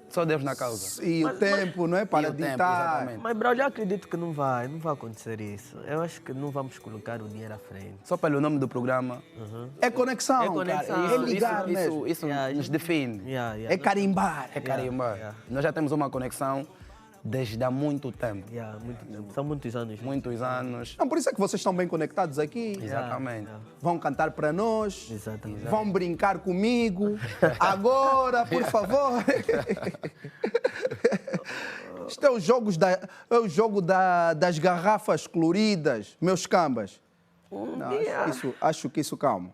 Só Deus na causa. E o tempo, não é? Para E o tempo, ditar. exatamente. Mas, bro, eu acredito que não vai acontecer isso. Eu acho que não vamos colocar o dinheiro à frente. Só pelo nome do programa. É conexão, É conexão. cara. É ligar mesmo. Isso nos define. É carimbar. É carimbar. Yeah. Nós já temos uma conexão desde há muito tempo. Muito tempo. São muitos anos. Muitos anos. Não, por isso é que vocês estão bem conectados aqui. Exatamente. Vão cantar para nós. Exatamente. Vão brincar comigo. Agora, por favor. Isto é o jogo das garrafas coloridas, meus cambas. Não, acho que isso, calma.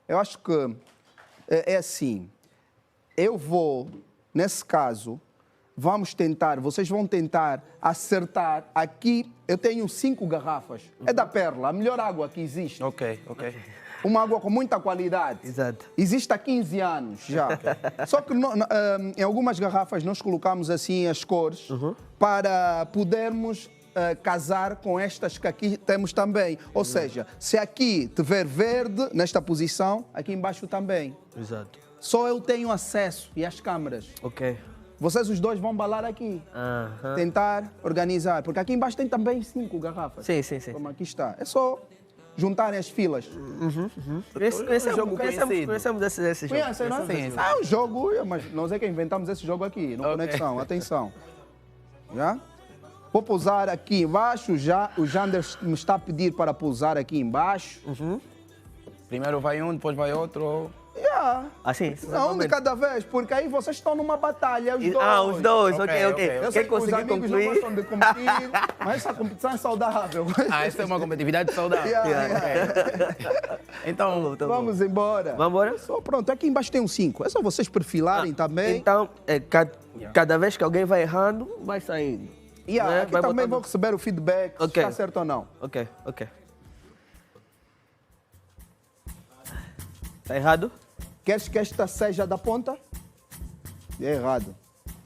Eu acho que é assim. Eu vou, nesse caso, vocês vão tentar acertar. Aqui eu tenho 5 garrafas. É da Perla, a melhor água que existe. Ok. Uma água com muita qualidade. Exato. Existe há 15 anos já. Só que em algumas garrafas nós colocamos assim as cores para podermos casar com estas que aqui temos também. Ou seja, se aqui tiver verde nesta posição, aqui embaixo também. Exato. Só eu tenho acesso e as câmaras. Ok. Vocês os dois vão balar aqui. Tentar organizar. Porque aqui embaixo tem também 5 garrafas. Sim. Como aqui está. É só juntarem as filas. Conhecemos esse jogo. Conhecem, não é? Sim. É um jogo, mas nós é que inventamos esse jogo aqui, no Conexão. Atenção. Já? Vou pousar aqui embaixo. O Jander me está a pedir para pousar aqui embaixo. Primeiro vai um, depois vai outro. Assim? Não, um de cada vez, porque aí vocês estão numa batalha, os dois. Os dois, ok. Eu sei Quem que os conseguir amigos não concluir... gostam de competir, mas essa competição é saudável. Essa é uma competitividade saudável. Então, Vamos embora. Vamos embora? Só pronto, aqui embaixo tem um 5. É só vocês perfilarem também. Então, cada vez que alguém vai errando, vai saindo. Aqui Vai também botando- vou receber o feedback, se Ok. está certo ou não. Ok. Tá errado? Queres que esta seja da ponta? É errado.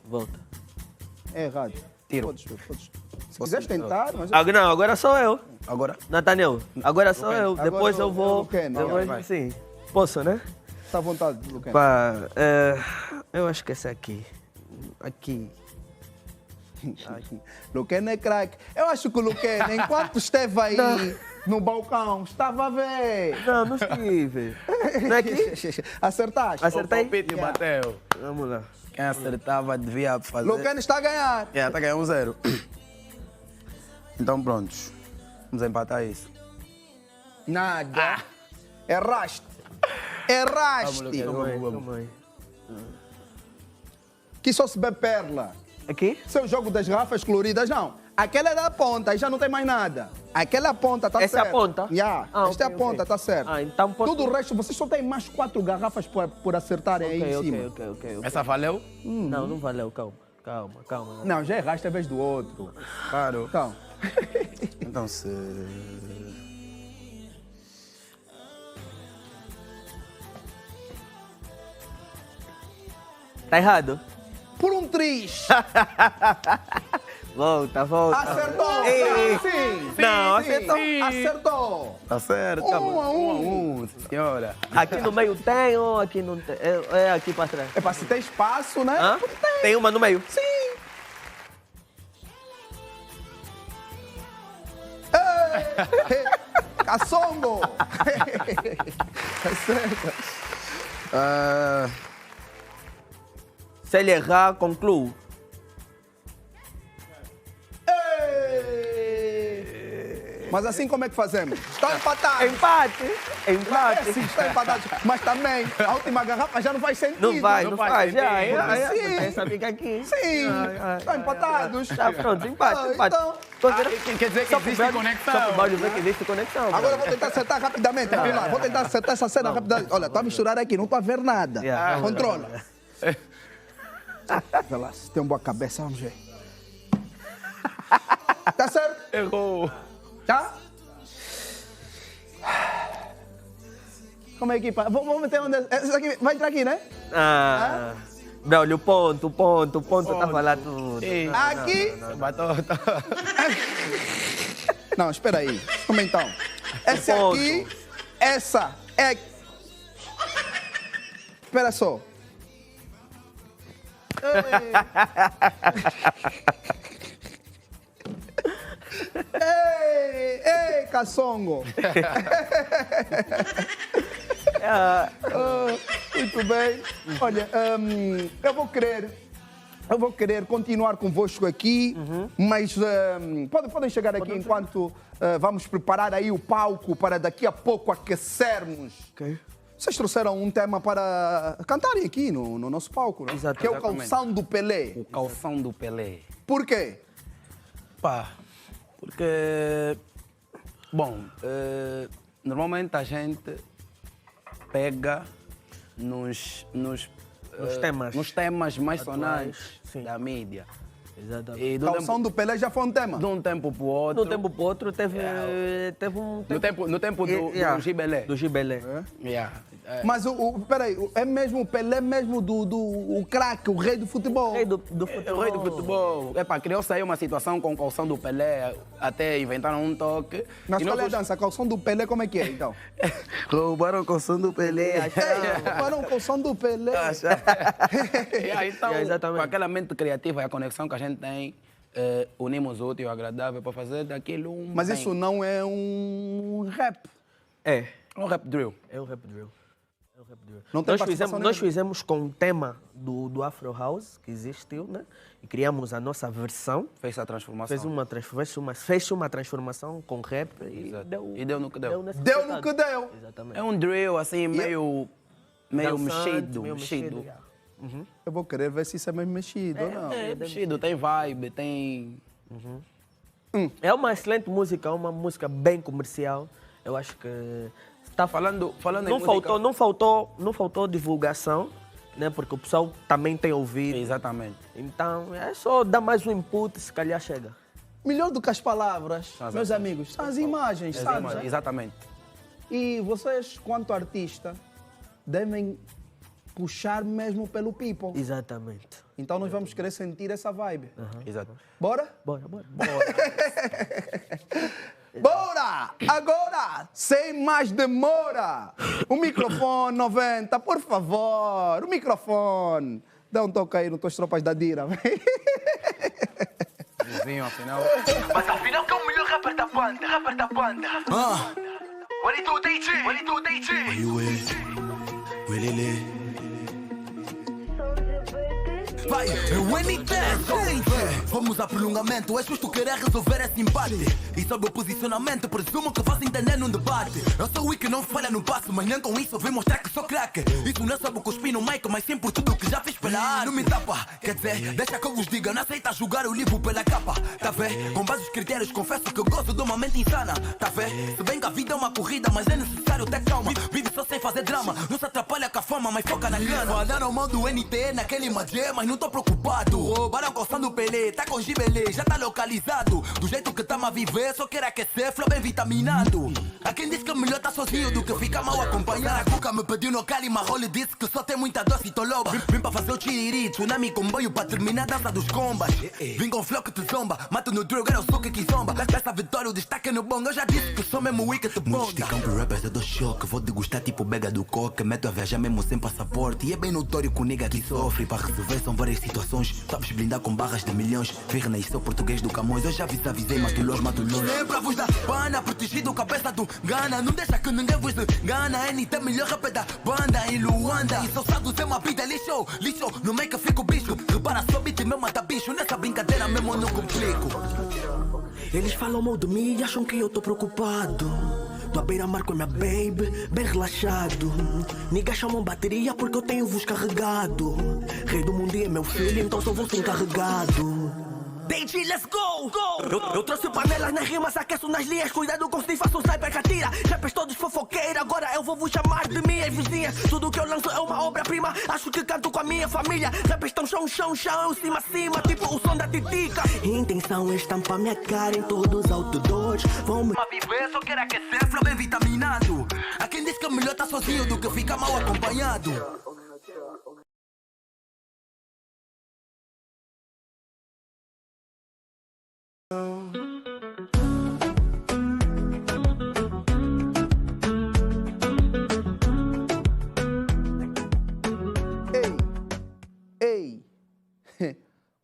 Volta. É errado. Tiro. Podes. Se quiseres tentar, mas... Não, agora sou eu. agora? Nathaniel, agora sou eu. Agora Depois eu eu vou... não quero, não. Depois, Vai. sim. Posso, né? Está à vontade, Luquene. Pá, eu acho que esse aqui. Aqui. Luquene é craque. Eu acho que o Luquene, enquanto esteve aí no balcão, estava a ver. Não estive. Não é aqui? Acertaste? Acertei? O palpite bateu. Vamos lá. Quem acertava devia fazer... Luquene está a ganhar. Está ganhando 1-0. Então, prontos. Vamos empatar isso. Nada. Erraste. Erraste. Calma aí. Que só se bebe perla. Aqui? Seu jogo das garrafas coloridas, não. Aquela é da ponta, aí já não tem mais nada. Aquela ponta, tá certo. Essa é a ponta? Esta é a ponta, tá certo. Então posso... Tudo o resto, vocês só têm mais 4 garrafas por acertarem aí em cima. Ok. Essa valeu? Não valeu, calma. Não, já erraste a vez do outro. Claro. Então, Então, se... Tá errado? por um triz. Volta. Acertou! Ei. Sim! Não, sim, acertou. Acertou! Tá certo. 1-1. Senhora. Aqui no meio tem ou aqui não tem? É aqui pra trás. É para se ter espaço, né? Hã? Tem uma no meio? Sim! Ei! Caçongo! Acerta. Se ele errar, concluo. Ei! Mas assim como é que fazemos? Estão empatados! Empate. Sim, estão empatados. Mas também, a última garrafa já não faz sentido. Não vai. Já. Sim. Essa fica aqui. Sim, estão empatados. Tá pronto, empate. Então, Quer dizer que existe conexão. Só pode ver que existe conexão. agora eu vou tentar acertar rapidamente. Vamos lá, vou tentar acertar essa cena rapidamente. Olha, está a misturar aqui, não estou a ver nada. Yeah. Controla. Vê lá, se tem uma boa cabeça, vamos ver. Tá certo? Errou. Tá? Como é que... Vamos meter onde... Essa aqui vai entrar aqui, né? Braulio, o ponto tá falando tudo. Ei. Aqui... Batota. Não, espera aí. Como então? Essa ponto. aqui... Essa é... Espera só. Ei, Caçongo! Muito bem. Olha, eu vou querer continuar convosco aqui, mas podem chegar aqui enquanto vamos preparar aí o palco para daqui a pouco aquecermos. Ok. Vocês trouxeram um tema para cantarem aqui no nosso palco, não? Exato, que é o exatamente. Calção do Pelé. O calção do Pelé. Por quê? Pá, porque, bom, normalmente a gente pega nos temas mais atuais, sonantes sim. da mídia. Exatamente. E do Calção do Pelé já foi um tema. de um tempo para o outro. De um tempo para o outro teve um No tempo do Gibelé. Do Gibelé. Yeah. Mas peraí, é mesmo o Pelé mesmo o craque, o rei do futebol. Rei do O futebol. rei do futebol. Criou-se aí uma situação com o calção do Pelé, até inventaram um toque. Mas E qual é a nós- dança? A calção do Pelé, como é que é, então? Roubaram o calção do Pelé. Para o calção do Pelé. Então, Exatamente. com aquela mente criativa e a conexão que a gente tem, unimos o útil e o agradável para fazer daquilo um Mas bem. isso não é um rap. É Um rap drill. um rap drill. É um rap drill. Não tem Nós participação nós nenhuma. fizemos com o tema do Afro House, que existiu, né? E criamos a nossa versão. Fez a transformação. Fez uma transformação com rap e Exato. deu, E deu no que deu. nesse Deu no resultado. que deu. Exatamente. É um drill assim, meio Dançante, mexido. yeah. Eu vou querer ver se isso é mesmo mexido ou não. É mexido, tem vibe, tem... É uma excelente música, uma música bem comercial. Eu acho que está Falando em não música... não faltou divulgação, né? Porque o pessoal também tem ouvido. Exatamente. Então é só dar mais um input, se calhar chega. Melhor do que as palavras, São as meus ações. amigos, são as imagens, sabe? Exatamente. E vocês, quanto artista, devem puxar mesmo pelo people. Exatamente. Então nós vamos querer sentir essa vibe. Exato. Bora? Bora. Bora! Agora, sem mais demora, o microfone 90, por favor, o microfone. Dá um toque aí nas tuas tropas da Dira. Vizinho, afinal... Mas afinal que é o melhor rapper da banda, What it do, DJ? Vai, é o NT, vamos a prolongamento. É justo querer resolver esse empate. E sobre o posicionamento, presumo que vais entender num debate. Eu sou o que não falha no passo, mas nem com isso eu vim mostrar que sou craque. Isso não é só cuspir no mic, mas sim por tudo que já fiz pela Não me tapa, quer dizer, deixa que eu vos diga. Não aceita julgar o livro pela capa, tá vê? Com base nos critérios, confesso que eu gosto de uma mente insana, tá vê? Se bem que a vida é uma corrida, mas é necessário ter calma. Vive só sem fazer drama, não se atrapalha com a fama, mas foca na grana. Falaram mal do NT naquele magé, mas não tô preocupado. Roubaram coçando o Pelé, tá com Gibelé, já tá localizado. Do jeito que tamo a viver, só quer aquecer, flow bem vitaminado. Há quem diz que é melhor tá sozinho do que ficar mal acompanhado. A Cuca me pediu no cali, mas role disse que só tem muita doce e tô loba. Vim pra fazer o tiriri, tsunami comboio pra terminar a dança dos combas. Vim com flow que te zomba, mato no drill, era o soco que zomba. Dessa vitória o destaque é no bongo, eu já disse que sou mesmo wicked te bonga. Esticam pro rappers eu dou choque, vou degustar tipo bega do coque. Meto a viajar mesmo sem passaporte, e é bem notório que o nega aqui sofre. Para resolver são várias situações, sabes blindar com barras de milhões. Firna e sou português do Camões, eu já avisei, matulós. Sempre a vos da pana, protegido cabeça do Gana. Não deixa que ninguém vos engana, NT melhor rapper da banda em Luanda. E só sabe ser uma vida lixo, no meio que fico bicho. Repara só beat meu mata bicho, nessa brincadeira mesmo eu não complico. Eles falam mal de mim e acham que eu tô preocupado. Tô à beira-mar com a minha baby, bem relaxado. Niggas chamam bateria porque eu tenho vos carregado. Rei do mundo é meu filho, então só vou ser encarregado. DJ, let's go! Eu trouxe panelas nas rimas, aqueço nas linhas. Cuidado com se faço sniper que atira. Rappers todos fofoqueira, agora eu vou vos chamar de minhas vizinhas. Tudo que eu lanço é uma obra-prima. Acho que canto com a minha família. Rappers tão chão, eu cima, tipo o som da titica. Intenção é estampar minha cara em todos os outdoors. Vão-me viver, só quero aquecer, flow bem vitaminado. Há quem diz que é melhor tá sozinho do que ficar mal acompanhado.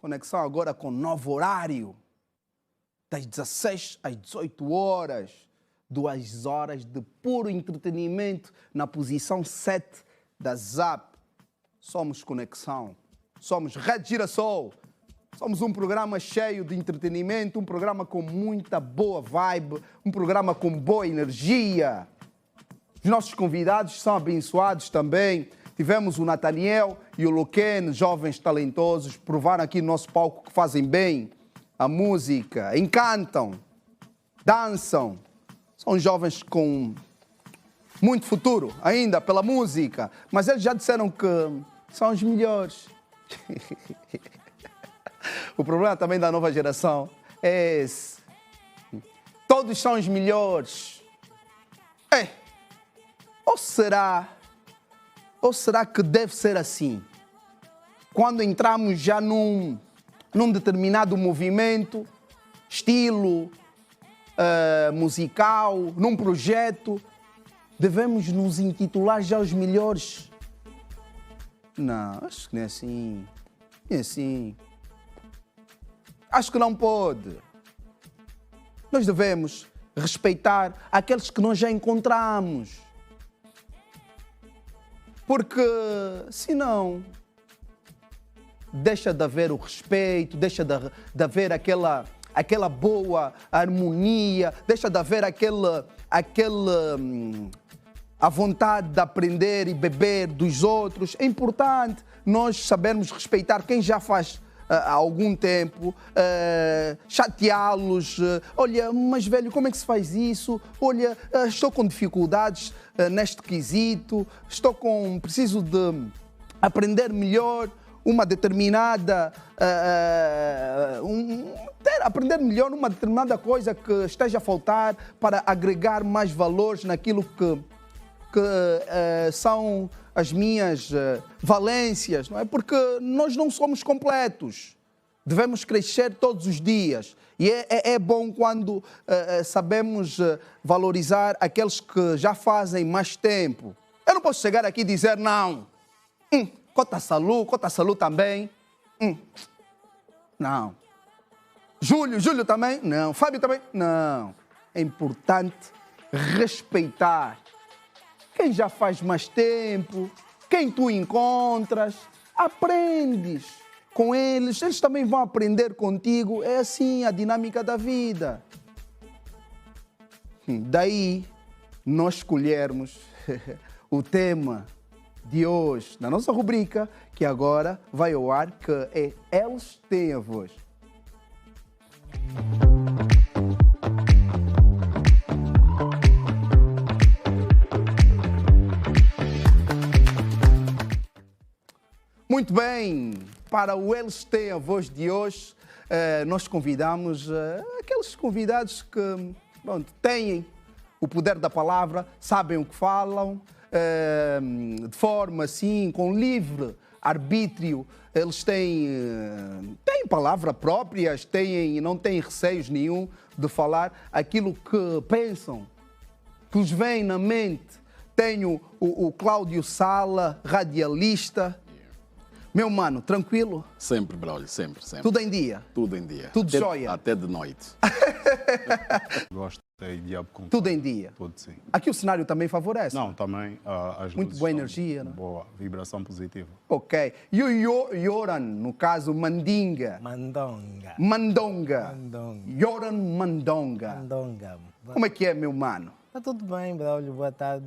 Conexão agora com novo horário. Das 16 às 18 horas. 2 horas de puro entretenimento na posição 7 da ZAP. Somos Conexão. Somos Rede Girassol. Somos um programa cheio de entretenimento, um programa com muita boa vibe, um programa com boa energia. Os nossos convidados são abençoados também. Tivemos o Nathaniel e o Luquen, jovens talentosos, provaram aqui no nosso palco que fazem bem a música, encantam, dançam. São jovens com muito futuro ainda pela música, mas eles já disseram que são os melhores. O problema também da nova geração é esse. Todos são os melhores. Ou será que deve ser assim? Quando entramos já num determinado movimento, estilo musical, num projeto, devemos nos intitular já os melhores? Não, acho que não é assim. Não é assim. Acho que não pode. Nós devemos respeitar aqueles que nós já encontramos. Porque, senão, deixa de haver o respeito, deixa de haver aquela boa harmonia, deixa de haver a vontade de aprender e beber dos outros. É importante nós sabermos respeitar quem já faz há algum tempo, chateá-los. Olha, mas velho, como é que se faz isso? Olha, estou com dificuldades neste quesito, preciso de aprender melhor uma determinada... aprender melhor uma determinada coisa que esteja a faltar para agregar mais valores naquilo que são as minhas valências, não é? Porque nós não somos completos. Devemos crescer todos os dias. E é bom quando sabemos valorizar aqueles que já fazem mais tempo. Eu não posso chegar aqui e dizer, não, Cota Salu também. Não. Júlio também? Não. Fábio também? Não. É importante respeitar quem já faz mais tempo, quem tu encontras, aprendes com eles também vão aprender contigo. É assim a dinâmica da vida. Daí, nós escolhermos o tema de hoje, na nossa rubrica, que agora vai ao ar, que é Eles Têm a Voz. Muito bem, para o Eles Têm a Voz de hoje, nós convidamos aqueles convidados que têm o poder da palavra, sabem o que falam, de forma assim, com livre arbítrio, eles têm palavra própria, não têm receios nenhum de falar aquilo que pensam, que os vem na mente. Tenho o Cláudio Sala, radialista. Meu mano, tranquilo? Sempre, Braulio, sempre. Tudo em dia? Tudo em dia. Tudo jóia? Até de noite. Gosto de diabo com tudo em dia? Tudo, sim. Aqui o cenário também favorece? Não, também as muito luzes boa energia, né? Boa vibração positiva. Ok. E o Yoran, no caso, Mandinga? Mandonga. Yoran Mandonga. Como é que é, meu mano? Está tudo bem, Braulio. Boa tarde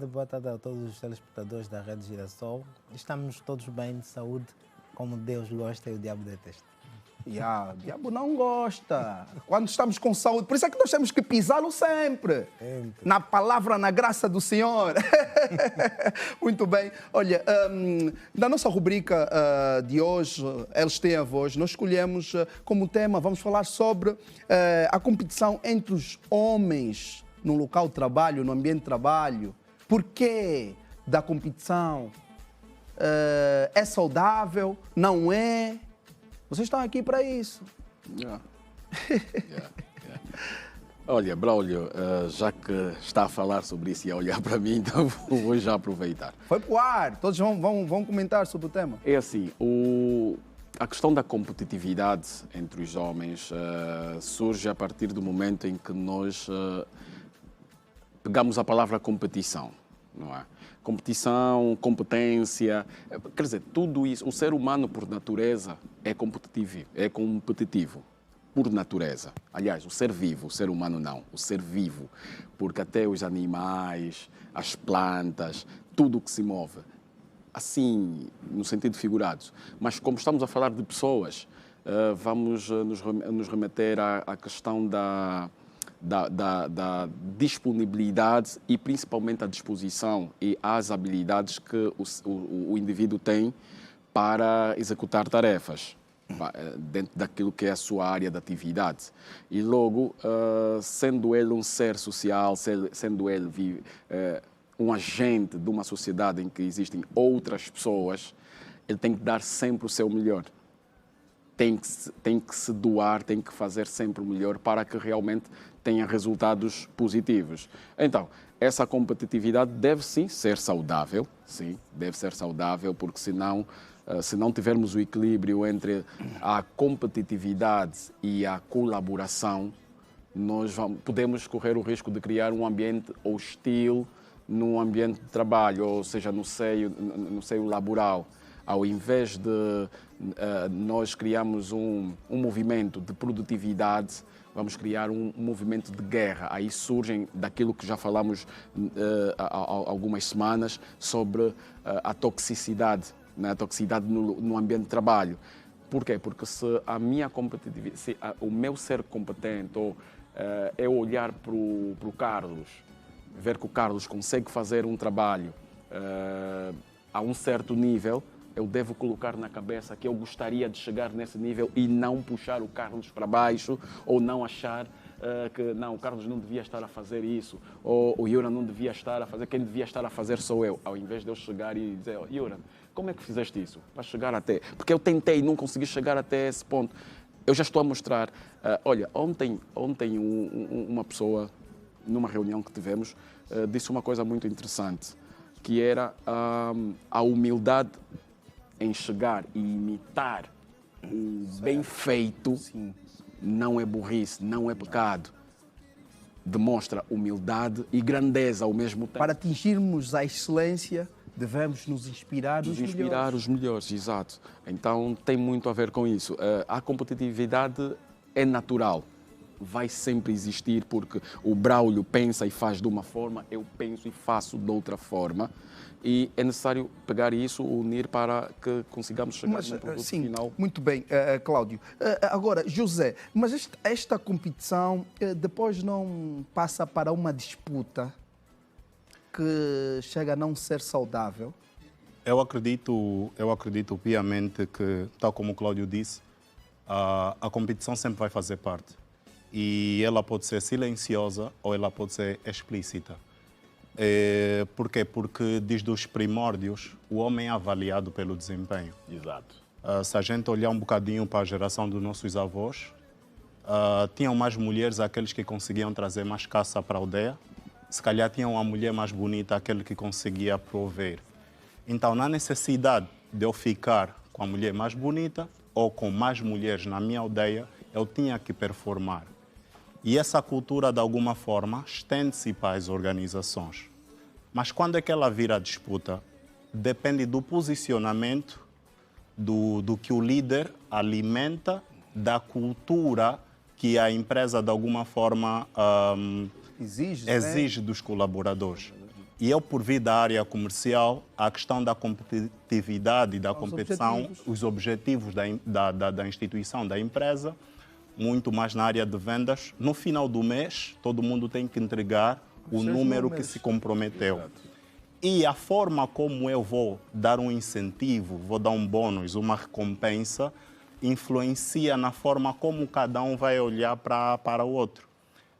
a todos os telespectadores da Rede Girassol. Estamos todos bem, de saúde, como Deus gosta e o diabo detesta. O diabo não gosta. Quando estamos com saúde, por isso é que nós temos que pisá-lo sempre. Na palavra, na graça do Senhor. Muito bem. Olha, na nossa rubrica de hoje, Eles Têm a Voz, nós escolhemos como tema, vamos falar sobre a competição entre os homens no local de trabalho, no ambiente de trabalho. Porquê da competição? É saudável? Não é? Vocês estão aqui para isso. Yeah. Olha, Braulio, já que está a falar sobre isso e a olhar para mim, então vou já aproveitar. Foi para o ar, todos vão comentar sobre o tema. É assim, A questão da competitividade entre os homens surge a partir do momento em que nós pegamos a palavra competição, não é? Competição, competência, quer dizer, tudo isso, o ser humano por natureza é competitivo, por natureza. Aliás, o ser vivo, o ser humano não, o ser vivo, porque até os animais, as plantas, tudo o que se move, assim, no sentido figurado. Mas como estamos a falar de pessoas, vamos nos remeter à questão da disponibilidade e principalmente a disposição e as habilidades que o indivíduo tem para executar tarefas dentro daquilo que é a sua área de atividade. E logo, sendo ele um ser social, sendo ele um agente de uma sociedade em que existem outras pessoas, ele tem que dar sempre o seu melhor. Tem que se doar, tem que fazer sempre o melhor para que realmente tenha resultados positivos. Então, essa competitividade deve sim ser saudável, porque senão, se não tivermos o equilíbrio entre a competitividade e a colaboração, nós podemos correr o risco de criar um ambiente hostil no ambiente de trabalho, ou seja, no seio laboral. Ao invés de nós criarmos um movimento de produtividade, vamos criar um movimento de guerra. Aí surgem daquilo que já falamos há algumas semanas sobre a toxicidade, né? A toxicidade no ambiente de trabalho. Por quê? Porque se a minha competitividade, se o meu ser competente, ou eu olhar para o Carlos, ver que o Carlos consegue fazer um trabalho a um certo nível, eu devo colocar na cabeça que eu gostaria de chegar nesse nível e não puxar o Carlos para baixo, ou não achar que não, o Carlos não devia estar a fazer isso, ou o Yoran não devia estar a fazer, quem devia estar a fazer sou eu. Ao invés de eu chegar e dizer, oh, Yoran, como é que fizeste isso? Para chegar até... Porque eu tentei e não consegui chegar até esse ponto. Eu já estou a mostrar... olha, ontem uma pessoa, numa reunião que tivemos, disse uma coisa muito interessante, que era a humildade em chegar e imitar o bem feito. Sim. Não é burrice, não é pecado. Demonstra humildade e grandeza ao mesmo tempo. Para atingirmos a excelência, devemos nos inspirar os melhores, exato. Então tem muito a ver com isso. A competitividade é natural. Vai sempre existir, porque o Braulio pensa e faz de uma forma, eu penso e faço de outra forma. E é necessário pegar isso, unir para que consigamos chegar no produto final. Muito bem, Cláudio. Agora, José, mas esta competição depois não passa para uma disputa que chega a não ser saudável? Eu acredito piamente que, tal como o Cláudio disse, a competição sempre vai fazer parte. E ela pode ser silenciosa ou ela pode ser explícita. Por quê? Porque desde os primórdios o homem é avaliado pelo desempenho. Exato. Se a gente olhar um bocadinho para a geração dos nossos avós, tinham mais mulheres aqueles que conseguiam trazer mais caça para a aldeia. Se calhar tinham a mulher mais bonita aquele que conseguia prover. Então, na necessidade de eu ficar com a mulher mais bonita ou com mais mulheres na minha aldeia, eu tinha que performar. E essa cultura, de alguma forma, estende-se para as organizações. Mas quando é que ela vira disputa? Depende do posicionamento do que o líder alimenta, da cultura que a empresa, de alguma forma, exige dos colaboradores. E eu, por vir da área comercial, a questão da competitividade e da competição, os objetivos da instituição, da empresa, muito mais na área de vendas. No final do mês, todo mundo tem que entregar o número que se comprometeu. Exato. E a forma como eu vou dar um incentivo, vou dar um bônus, uma recompensa, influencia na forma como cada um vai olhar para o outro.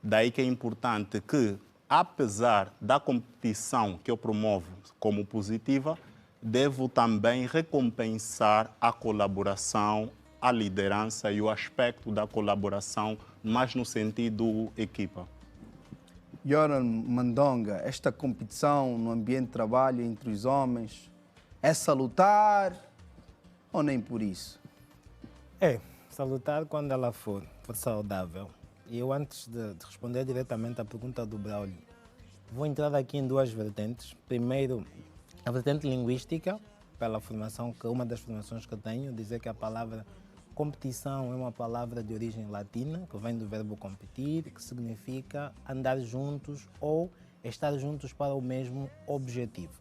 Daí que é importante que, apesar da competição que eu promovo como positiva, devo também recompensar a colaboração, a liderança e o aspecto da colaboração, mais no sentido equipa. Yoran Mandonga, esta competição no ambiente de trabalho entre os homens é salutar ou nem por isso? É, salutar quando ela for saudável. E eu, antes de responder diretamente à pergunta do Braulio, vou entrar aqui em duas vertentes. Primeiro, a vertente linguística, pela formação, que uma das formações que eu tenho, dizer que a palavra competição é uma palavra de origem latina, que vem do verbo competir, que significa andar juntos ou estar juntos para o mesmo objetivo.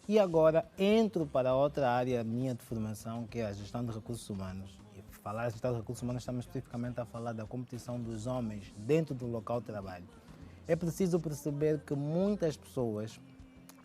E agora entro para outra área minha de formação, que é a gestão de recursos humanos. E falar de gestão de recursos humanos, estamos especificamente a falar da competição dos homens dentro do local de trabalho. É preciso perceber que muitas pessoas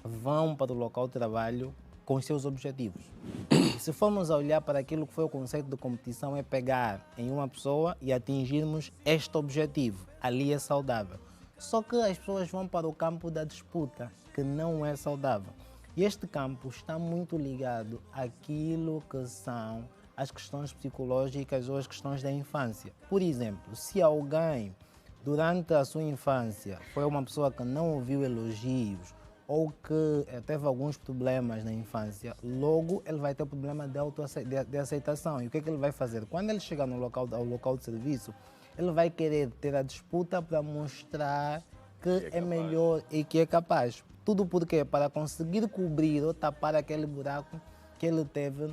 vão para o local de trabalho com os seus objetivos. E se formos a olhar para aquilo que foi o conceito de competição, é pegar em uma pessoa e atingirmos este objetivo. Ali é saudável. Só que as pessoas vão para o campo da disputa, que não é saudável. E este campo está muito ligado àquilo que são as questões psicológicas ou as questões da infância. Por exemplo, se alguém, durante a sua infância, foi uma pessoa que não ouviu elogios ou que teve alguns problemas na infância, logo ele vai ter problema de aceitação. E o que é que ele vai fazer? Quando ele chegar ao local de serviço, ele vai querer ter a disputa para mostrar que é melhor e que é capaz. Tudo por quê? Para conseguir cobrir ou tapar aquele buraco que ele teve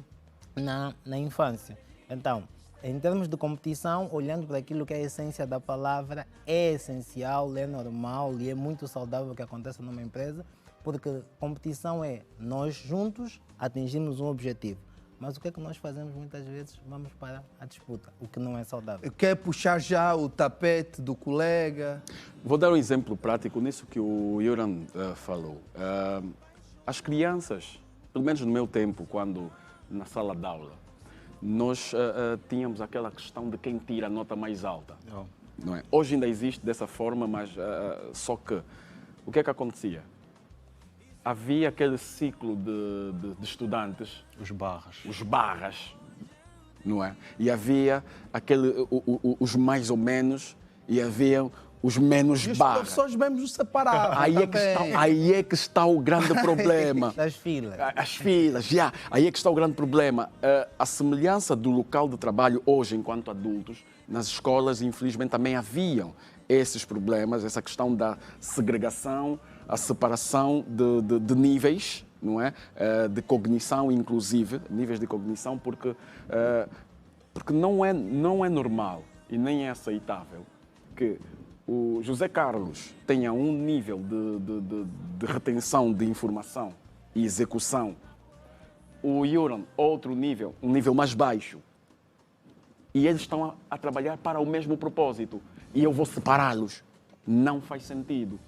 na infância. Então, em termos de competição, olhando para aquilo que é a essência da palavra, é essencial, é normal e é muito saudável que aconteça numa empresa, porque competição é nós juntos atingirmos um objetivo. Mas o que é que nós fazemos muitas vezes? Vamos para a disputa, o que não é saudável. Quer puxar já o tapete do colega? Vou dar um exemplo prático nisso que o Yoram falou. As crianças, pelo menos no meu tempo, quando na sala de aula, nós tínhamos aquela questão de quem tira a nota mais alta. Não é? Hoje ainda existe dessa forma, mas só que o que é que acontecia? Havia aquele ciclo de estudantes. Os barras. Não é? E havia os mais ou menos e havia os menos barras. Os professores mesmo os separavam. Aí é que está o grande problema. Das filas. As filas, já. Aí é que está o grande problema. A semelhança do local de trabalho hoje, enquanto adultos, nas escolas, infelizmente, também haviam esses problemas, essa questão da segregação, a separação de níveis, não é? De cognição, inclusive, níveis de cognição, porque não é normal e nem é aceitável que o José Carlos tenha um nível de retenção de informação e execução, o Yoram outro nível, um nível mais baixo, e eles estão a trabalhar para o mesmo propósito, e eu vou separá-los. Não faz sentido.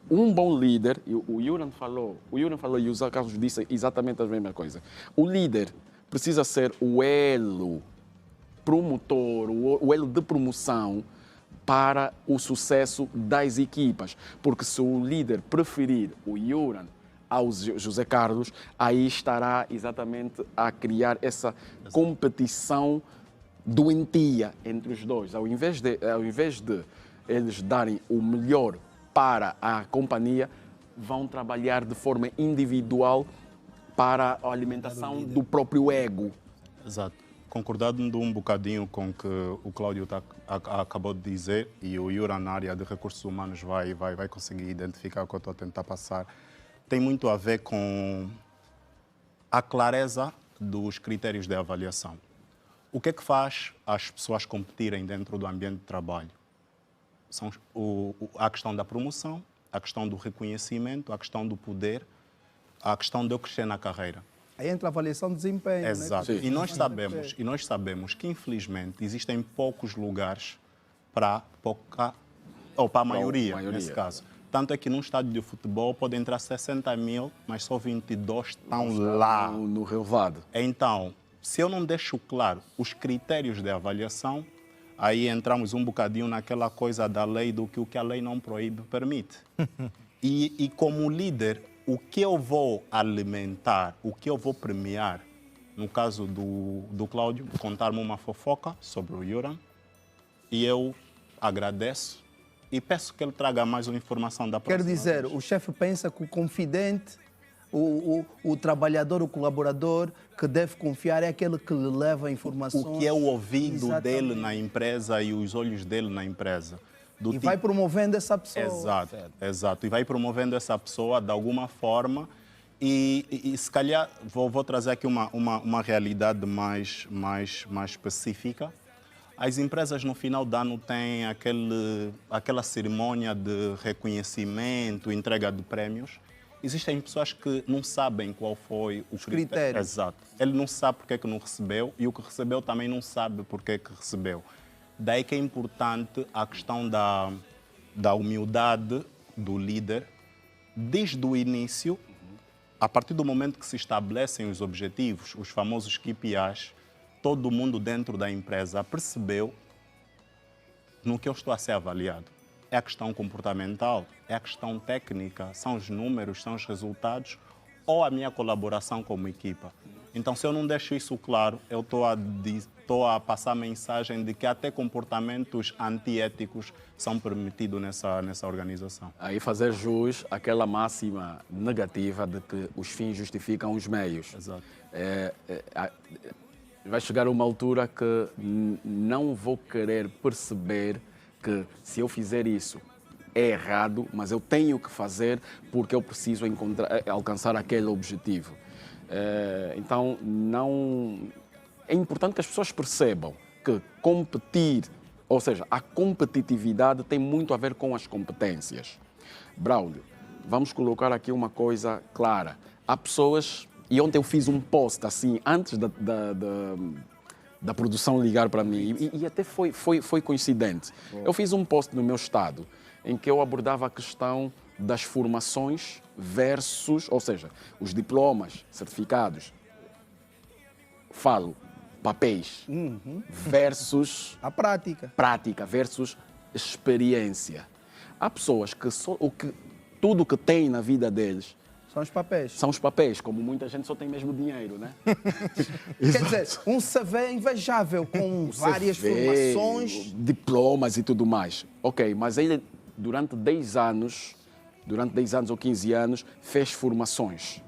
Um bom líder, o Yoram falou e o José Carlos disse exatamente a mesma coisa. O líder precisa ser o elo promotor, o elo de promoção para o sucesso das equipas. Porque se o líder preferir o Yoram ao José Carlos, aí estará exatamente a criar essa competição doentia entre os dois. Ao invés de eles darem o melhor para a companhia, vão trabalhar de forma individual para a alimentação do próprio ego. Exato. Concordando um bocadinho com o que o Cláudio acabou de dizer, e o Yoram na área de recursos humanos vai conseguir identificar o que eu estou a tentar passar, tem muito a ver com a clareza dos critérios de avaliação. O que é que faz as pessoas competirem dentro do ambiente de trabalho? São a questão da promoção, a questão do reconhecimento, a questão do poder, a questão de eu crescer na carreira. Aí entra a avaliação de desempenho. Exato. Né? E nós sabemos que, infelizmente, existem poucos lugares para a maioria, nesse caso. Tanto é que num estádio de futebol pode entrar 60 mil, mas só 22 estão lá. No relvado. Então, se eu não deixo claro os critérios de avaliação, aí entramos um bocadinho naquela coisa da lei, do que o que a lei não proíbe, permite. E como líder, o que eu vou alimentar, o que eu vou premiar, no caso do Cláudio, contar-me uma fofoca sobre o Yoram, e eu agradeço e peço que ele traga mais uma informação da próxima Quer dizer, vez. o chefe pensa que o confidente o trabalhador, o colaborador que deve confiar é aquele que lhe leva informações. O que é o ouvido Exatamente. dele na empresa e os olhos dele na empresa. E vai promovendo essa pessoa. Exato, exato. E vai promovendo essa pessoa de alguma forma. E se calhar vou trazer aqui uma realidade mais específica. As empresas no final do ano têm aquela cerimônia de reconhecimento, entrega de prémios. Existem pessoas que não sabem qual foi o critério. Exato. Ele não sabe porque é que não recebeu e o que recebeu também não sabe porque é que recebeu. Daí que é importante a questão da humildade do líder desde o início. A partir do momento que se estabelecem os objetivos, os famosos KPIs, todo mundo dentro da empresa percebeu no que eu estou a ser avaliado. É a questão comportamental, é a questão técnica, são os números, são os resultados ou a minha colaboração como equipa. Então, se eu não deixo isso claro, eu estou a passar a mensagem de que até comportamentos antiéticos são permitidos nessa organização. Aí fazer jus àquela máxima negativa de que os fins justificam os meios. Exato. Vai chegar uma altura que não vou querer perceber que se eu fizer isso é errado, mas eu tenho que fazer porque eu preciso alcançar aquele objetivo. Então, é importante que as pessoas percebam que competir, ou seja, a competitividade tem muito a ver com as competências. Braulio, vamos colocar aqui uma coisa clara. Há pessoas, e ontem eu fiz um post assim, antes da produção ligar para mim, e até foi coincidente. Eu fiz um post no meu estado em que eu abordava a questão das formações versus, ou seja, os diplomas, certificados, papéis, versus a prática. Prática versus experiência. Há pessoas que tudo que tem na vida deles são os papéis. São os papéis, como muita gente só tem mesmo dinheiro, né? Quer dizer, um CV invejável com várias formações. Diplomas e tudo mais. Ok, mas ele durante 10 anos ou 15 anos, fez formações.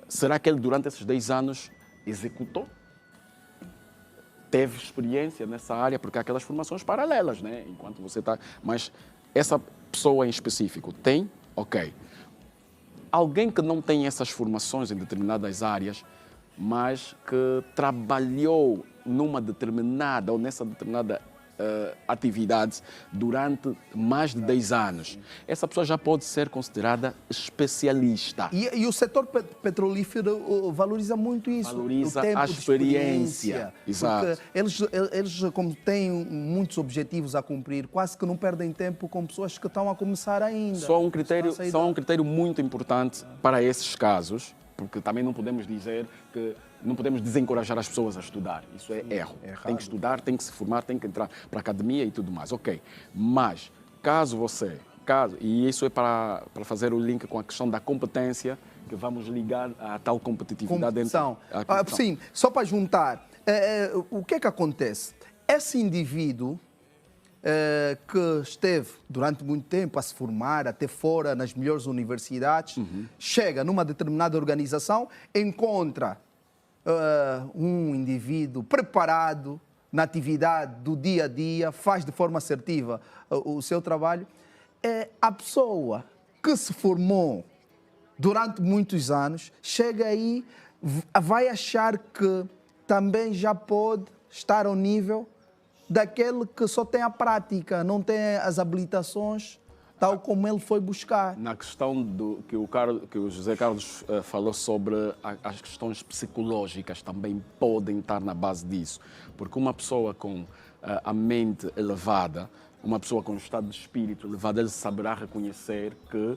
Será que ele, durante esses 10 anos, executou? Teve experiência nessa área? Porque há aquelas formações paralelas, né? Enquanto você está... Mas essa pessoa em específico tem? Ok. Alguém que não tem essas formações em determinadas áreas, mas que trabalhou numa determinada ou nessa determinada atividades durante mais de 10 anos. Essa pessoa já pode ser considerada especialista. E o setor petrolífero valoriza muito isso. Valoriza o tempo a de experiência. Exato. Porque eles, como têm muitos objetivos a cumprir, quase que não perdem tempo com pessoas que estão a começar ainda. Só um critério muito importante para esses casos, porque também não podemos dizer que não podemos desencorajar as pessoas a estudar. Isso é erro. Tem que estudar, tem que se formar, tem que entrar para a academia e tudo mais. Ok. Mas, e isso é para fazer o link com a questão da competência, que vamos ligar a tal competitividade. Competição. Sim, só para juntar. O que é que acontece? Esse indivíduo que esteve durante muito tempo a se formar, até fora nas melhores universidades, chega numa determinada organização, encontra um indivíduo preparado na atividade do dia a dia, faz de forma assertiva o seu trabalho. A pessoa que se formou durante muitos anos chega aí, vai achar que também já pode estar ao nível daquele que só tem a prática, não tem as habilitações, tal como ele foi buscar. Na questão que o José Carlos falou sobre as questões psicológicas, também podem estar na base disso. Porque uma pessoa com a mente elevada, uma pessoa com um estado de espírito elevado, ele saberá reconhecer que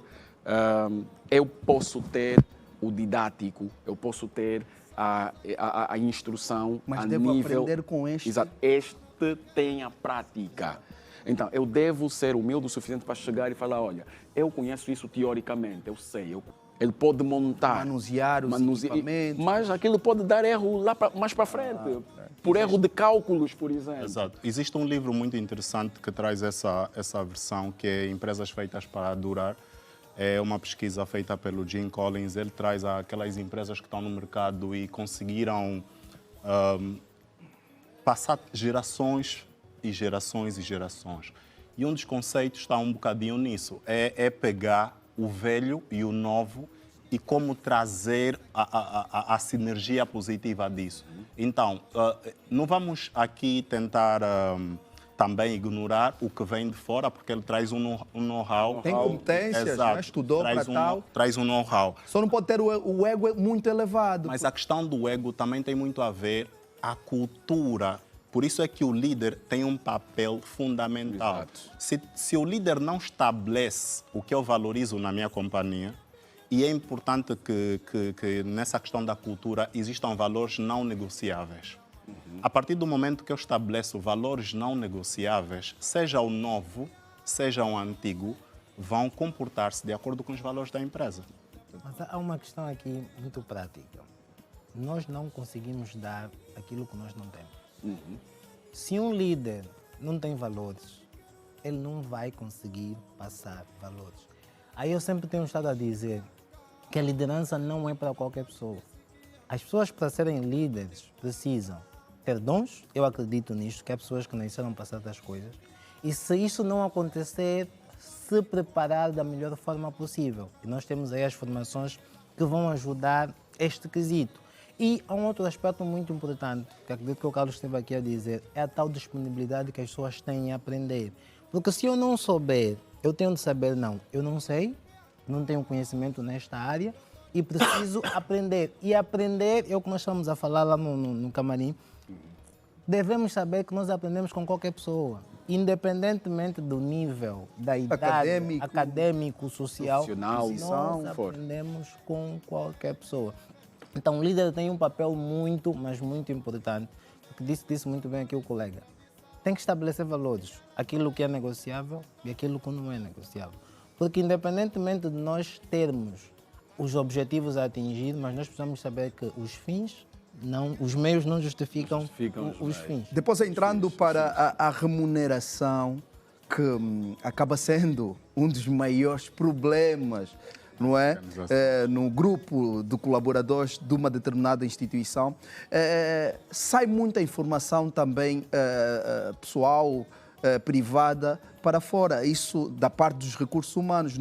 eu posso ter o didático, eu posso ter a instrução, mas a devo nível... aprender com este. Exato. Este tem a prática. Então, eu devo ser humilde o suficiente para chegar e falar, olha, eu conheço isso teoricamente, eu sei. Ele pode montar, manusear os equipamentos. Mas aquilo pode dar erro lá mais para frente, por erro de cálculos, por exemplo. Exato. Existe um livro muito interessante que traz essa versão, que é Empresas Feitas para Durar, É uma pesquisa feita pelo Jim Collins. Ele traz aquelas empresas que estão no mercado e conseguiram passar gerações e gerações e gerações. E um dos conceitos está um bocadinho nisso. É pegar o velho e o novo e como trazer a sinergia positiva disso. Então, não vamos aqui tentar também ignorar o que vem de fora, porque ele traz um know-how. Tem competências, né? Estudou para tal. Traz um know-how. Só não pode ter o ego muito elevado. Mas a questão do ego também tem muito a ver a cultura. Por isso é que o líder tem um papel fundamental. Se o líder não estabelece o que eu valorizo na minha companhia, e é importante que nessa questão da cultura existam valores não negociáveis. A partir do momento que eu estabeleço valores não negociáveis, seja o novo, seja o antigo, vão comportar-se de acordo com os valores da empresa. Mas há uma questão aqui muito prática. Nós não conseguimos dar aquilo que nós não temos. Se um líder não tem valores, ele não vai conseguir passar valores. Aí eu sempre tenho estado a dizer que a liderança não é para qualquer pessoa. As pessoas, para serem líderes, precisam ter dons. Eu acredito nisto, que há pessoas que nasceram para certas coisas. E se isso não acontecer, se preparar da melhor forma possível. E nós temos aí as formações que vão ajudar este quesito. E há um outro aspecto muito importante, que acredito que o Carlos esteve aqui a dizer, é a tal disponibilidade que as pessoas têm em aprender. Porque se eu não souber, eu tenho de saber, não, eu não sei, não tenho conhecimento nesta área e preciso aprender. E aprender é o que nós estamos a falar lá no camarim. Devemos saber que nós aprendemos com qualquer pessoa, independentemente do nível, da idade, acadêmico, social, nós aprendemos com qualquer pessoa. Então, o líder tem um papel muito, mas muito importante. Que disse muito bem aqui o colega. Tem que estabelecer valores. Aquilo que é negociável e aquilo que não é negociável. Porque, independentemente de nós termos os objetivos a atingir, mas nós precisamos saber que os fins, os meios não justificam os fins. Depois, entrando para a remuneração, que acaba sendo um dos maiores problemas, não é? No grupo de colaboradores de uma determinada instituição. Sai muita informação também pessoal, privada, para fora. Isso da parte dos recursos humanos.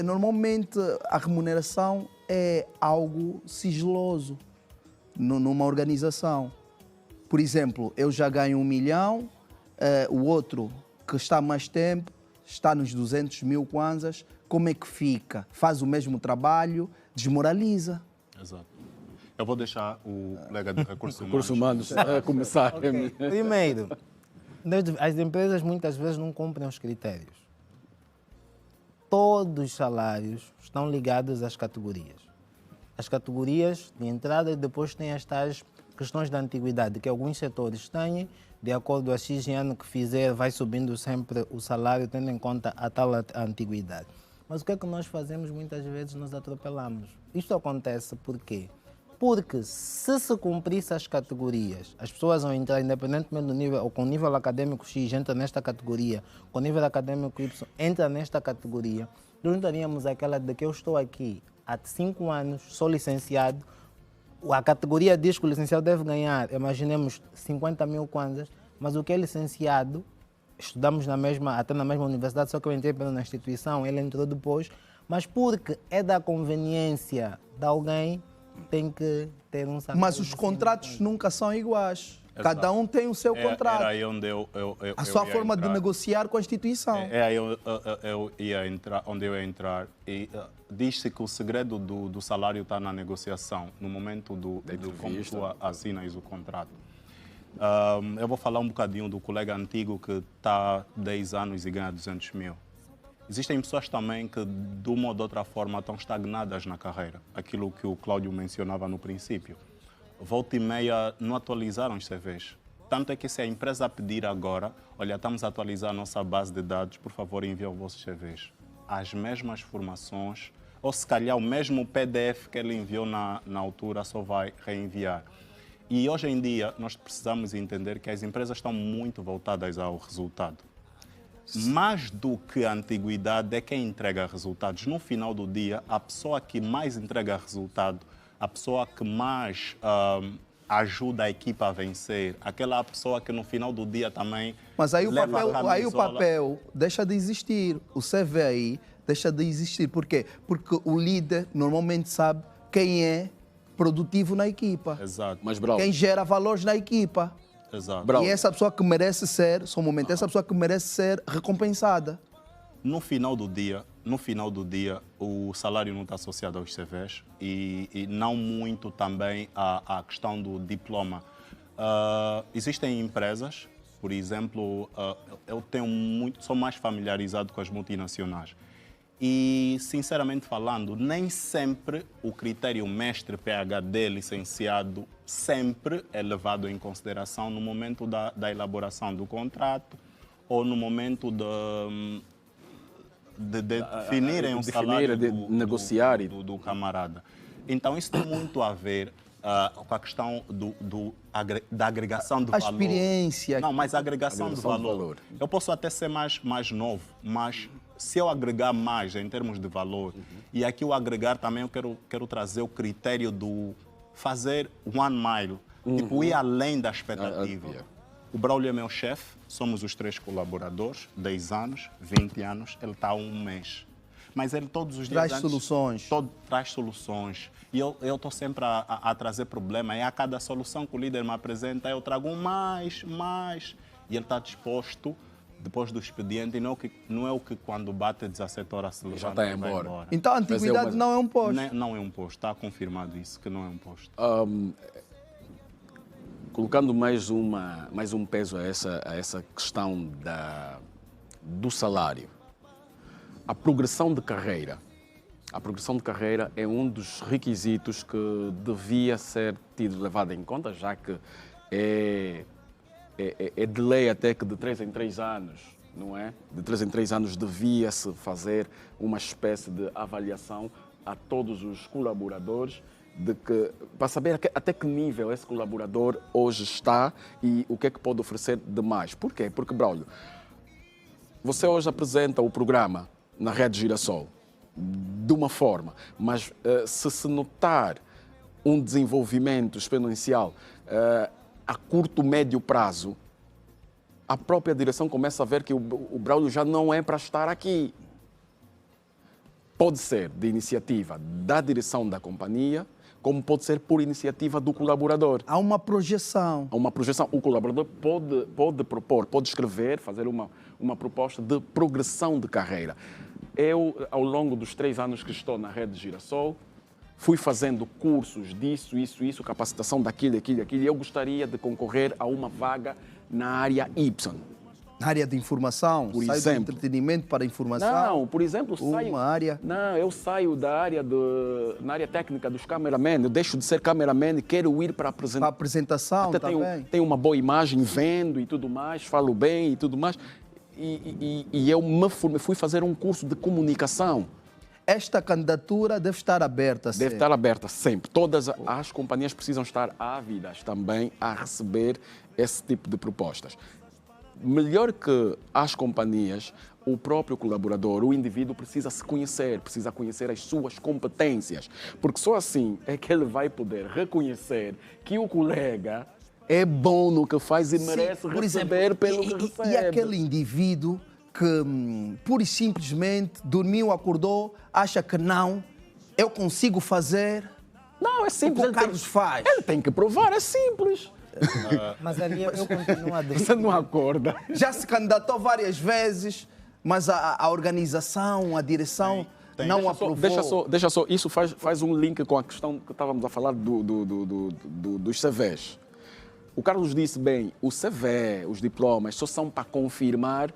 Normalmente, a remuneração é algo sigiloso numa organização. Por exemplo, eu já ganho 1 milhão, o outro que está há mais tempo está nos 200 mil kwanzas. Como é que fica? Faz o mesmo trabalho, desmoraliza. Exato. Eu vou deixar o colega de recursos humanos começar. Okay. Primeiro, as empresas muitas vezes não cumprem os critérios. Todos os salários estão ligados às categorias. As categorias de entrada e depois tem as tais questões da antiguidade, que alguns setores têm, de acordo a X ano que fizer, vai subindo sempre o salário, tendo em conta a tal antiguidade. Mas o que é que nós fazemos? Muitas vezes nos atropelamos. Isto acontece por quê? Porque se cumprisse as categorias, as pessoas vão entrar, independentemente do nível, ou com nível acadêmico X, entra nesta categoria, com nível acadêmico Y, entra nesta categoria, nós não teríamos aquela de que eu estou aqui há 5 anos, sou licenciado, a categoria diz que o licenciado deve ganhar, imaginemos, 50 mil kwanzas, mas o que é licenciado, estudamos até na mesma universidade, só que eu entrei na instituição, ele entrou depois, mas porque é da conveniência de alguém, tem que ter um salário. Mas os contratos nunca são iguais. Exato. Cada um tem o seu contrato. Era aí onde a sua forma de negociar com a instituição. Aí eu ia entrar, onde eu ia entrar. E diz-se que o segredo do salário está na negociação, no momento do como tu assinas o contrato. Eu vou falar um bocadinho do colega antigo que está há 10 anos e ganha 200 mil. Existem pessoas também que, de uma ou de outra forma, estão estagnadas na carreira. Aquilo que o Cláudio mencionava no princípio. Volta e meia não atualizaram os CVs. Tanto é que se a empresa pedir agora, olha, estamos a atualizar a nossa base de dados, por favor, enviem os vossos CVs. As mesmas formações, ou se calhar o mesmo PDF que ele enviou na altura só vai reenviar. E hoje em dia nós precisamos entender que as empresas estão muito voltadas ao resultado. mais do que a antiguidade é quem entrega resultados. No final do dia, a pessoa que mais entrega resultado, a pessoa que mais ajuda a equipa a vencer, aquela pessoa que no final do dia também Mas aí leva o papel deixa de existir, o CV aí deixa de existir. Por quê? Porque o líder normalmente sabe quem é produtivo na equipa. Exato. Mas, Braulio, Quem gera valores na equipa. Exato. E essa pessoa que merece ser, só um momento, essa pessoa que merece ser recompensada. No final do dia, o salário não está associado aos CVs e não muito também à questão do diploma. Existem empresas, por exemplo, eu sou mais familiarizado com as multinacionais. E, sinceramente falando, nem sempre o critério mestre PhD licenciado sempre é levado em consideração no momento da elaboração do contrato ou no momento de definirem o salário negociar do camarada. Então, isso tem muito a ver com a questão da agregação de valor. A experiência. Não, mas a agregação de valor. Eu posso até ser mais novo, mas se eu agregar mais em termos de valor, e aqui o agregar também eu quero trazer o critério do fazer one mile, tipo ir além da expectativa. O Braulio é meu chefe, somos os 3 colaboradores, 10 anos, 20 anos, ele está há 1 mês. Mas ele todos os dias traz soluções. Traz soluções. E eu estou sempre a trazer problema. E a cada solução que o líder me apresenta, eu trago mais. E ele está disposto, depois do expediente, e não é o que quando bate 17 horas se levanta já está e vai embora. Então a antiguidade não é um posto. Não é um posto, está confirmado isso, que não é um posto. Colocando mais um peso a essa questão do salário. A progressão de carreira. A progressão de carreira é um dos requisitos que devia ser levado em conta, já que é de lei até que de 3 em 3 anos, não é? De 3 em 3 anos devia-se fazer uma espécie de avaliação a todos os colaboradores para saber até que nível esse colaborador hoje está e o que é que pode oferecer de mais. Por quê? Porque, Braulio, você hoje apresenta o programa na Rede Girassol de uma forma, mas se notar um desenvolvimento exponencial a curto, médio prazo, a própria direção começa a ver que o Braulio já não é para estar aqui. Pode ser de iniciativa da direção da companhia, como pode ser por iniciativa do colaborador. Há uma projeção. Há uma projeção. O colaborador pode propor, pode escrever, fazer uma proposta de progressão de carreira. Eu, ao longo dos 3 anos que estou na Rede Girassol, fui fazendo cursos disso, isso, capacitação daquilo, e eu gostaria de concorrer a uma vaga na área Y. Na área de informação? Por sai exemplo. do entretenimento para a informação? Não, por exemplo, eu saio na área técnica dos cameramen, eu deixo de ser cameraman e quero ir para a apresentação. Até tenho uma boa imagem, vendo e tudo mais, falo bem e tudo mais. E eu fui fazer um curso de comunicação. Esta candidatura deve estar aberta sempre. Deve estar aberta sempre. Todas as companhias precisam estar ávidas também a receber esse tipo de propostas. Melhor que as companhias, o próprio colaborador, o indivíduo precisa se conhecer, precisa conhecer as suas competências, porque só assim é que ele vai poder reconhecer que o colega é bom no que faz e merece receber pelo que recebe. E aquele indivíduo que pura e simplesmente dormiu, acordou, acha que não, eu consigo fazer. Não, é simples. O que o Carlos faz. Ele tem que provar, é simples. Mas ali eu continuo a dizer. Você não acorda. Já se candidatou várias vezes, mas a organização, a direção não aprovou. Deixa só, isso faz um link com a questão que estávamos a falar dos CVs. O Carlos disse bem, o CV, os diplomas, só são para confirmar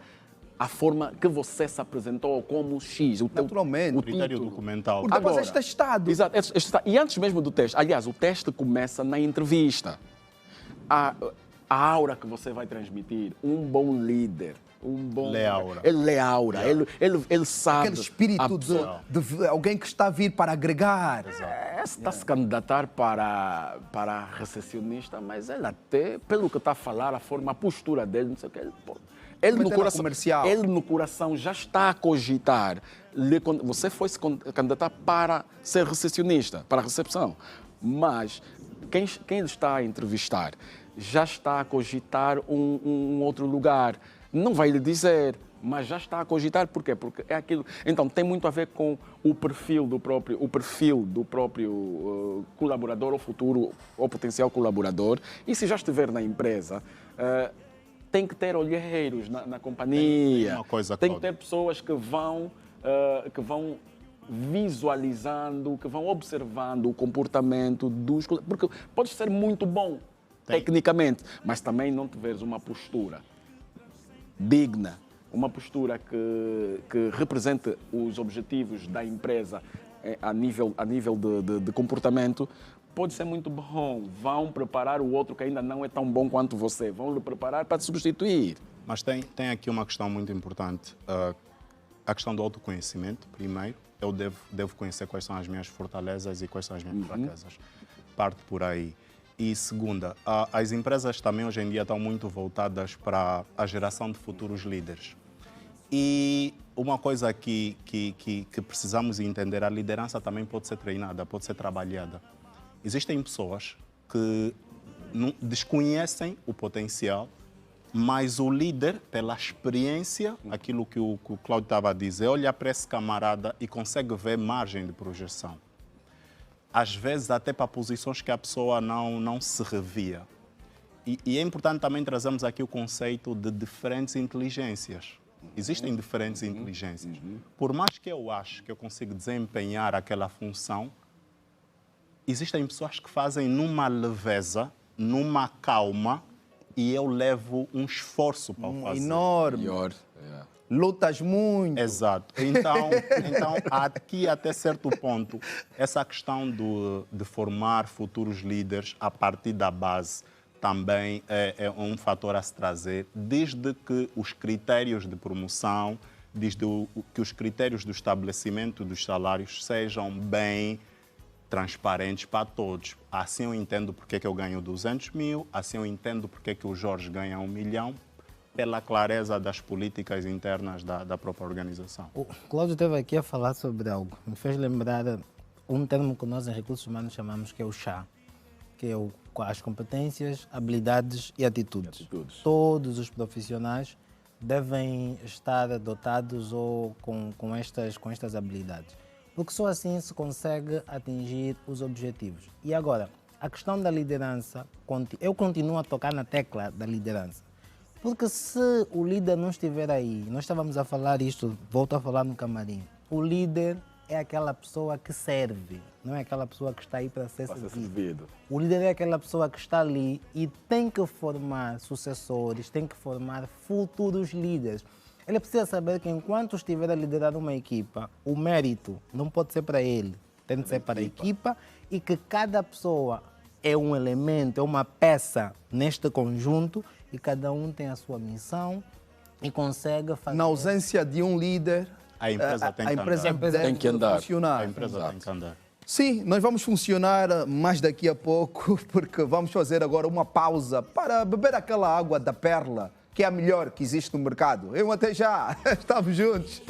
a forma que você se apresentou como X. Naturalmente. O critério documental. Porque depois é testado. Exato. E antes mesmo do teste. Aliás, o teste começa na entrevista. A aura que você vai transmitir. Um bom líder. Leaura. Ele lê aura. Ele sabe. Aquele espírito de alguém que está a vir para agregar. Está a se candidatar para recepcionista, mas ele até, pelo que está a falar, a postura dele, não sei o que, ele no coração já está a cogitar. Você foi se candidatar para ser recepcionista, para a recepção, mas quem ele está a entrevistar já está a cogitar um outro lugar. Não vai lhe dizer, mas já está a cogitar. Por quê? Porque é aquilo. Então, tem muito a ver com o perfil do próprio colaborador ou futuro ou potencial colaborador. E se já estiver na empresa, tem que ter olheiros na companhia. Tem que ter pessoas que vão visualizando, que vão observando o comportamento dos... Porque pode ser muito bom tecnicamente, mas também não tiveres uma postura digna, uma postura que represente os objetivos da empresa a nível de comportamento, pode ser muito bom. Vão preparar o outro que ainda não é tão bom quanto você. Vão lhe preparar para te substituir. Mas tem aqui uma questão muito importante. A questão do autoconhecimento, primeiro. Eu devo conhecer quais são as minhas fortalezas e quais são as minhas fraquezas. Parte por aí. E segunda, as empresas também hoje em dia estão muito voltadas para a geração de futuros líderes. E uma coisa que precisamos entender, a liderança também pode ser treinada, pode ser trabalhada. Existem pessoas que desconhecem o potencial, mas o líder, pela experiência, aquilo que o Cláudio estava a dizer, olha para esse camarada e consegue ver margem de projeção. Às vezes até para posições que a pessoa não se revia. E é importante também trazermos aqui o conceito de diferentes inteligências. Existem diferentes inteligências. Por mais que eu ache que eu consigo desempenhar aquela função, existem pessoas que fazem numa leveza, numa calma, e eu levo um esforço para o fazer. Enorme. Lutas muito. Exato. Então, aqui até certo ponto, essa questão de formar futuros líderes a partir da base também é um fator a se trazer, desde que os critérios de promoção, desde que os critérios do estabelecimento dos salários sejam bem transparentes para todos. Assim eu entendo porque é que eu ganho 200 mil, assim eu entendo porque é que o Jorge ganha 1 milhão, pela clareza das políticas internas da própria organização. O Cláudio esteve aqui a falar sobre algo. Me fez lembrar um termo que nós em recursos humanos chamamos que é o chá, que é as competências, habilidades e atitudes. Todos os profissionais devem estar dotados com estas habilidades, porque só assim se consegue atingir os objetivos. E agora, a questão da liderança, eu continuo a tocar na tecla da liderança. Porque se o líder não estiver aí, nós estávamos a falar isto, volto a falar no camarim, o líder é aquela pessoa que serve, não é aquela pessoa que está aí para ser servido. O líder é aquela pessoa que está ali e tem que formar sucessores, tem que formar futuros líderes. Ele precisa saber que enquanto estiver a liderar uma equipa, o mérito não pode ser para ele, tem que ser para a equipa, e que cada pessoa é um elemento, é uma peça neste conjunto e cada um tem a sua missão e consegue fazer... Na ausência de um líder, a empresa tem que andar. A empresa tem que andar. Sim, nós vamos funcionar mais daqui a pouco, porque vamos fazer agora uma pausa para beber aquela água da Perla, que é a melhor que existe no mercado. Eu até já, estamos juntos.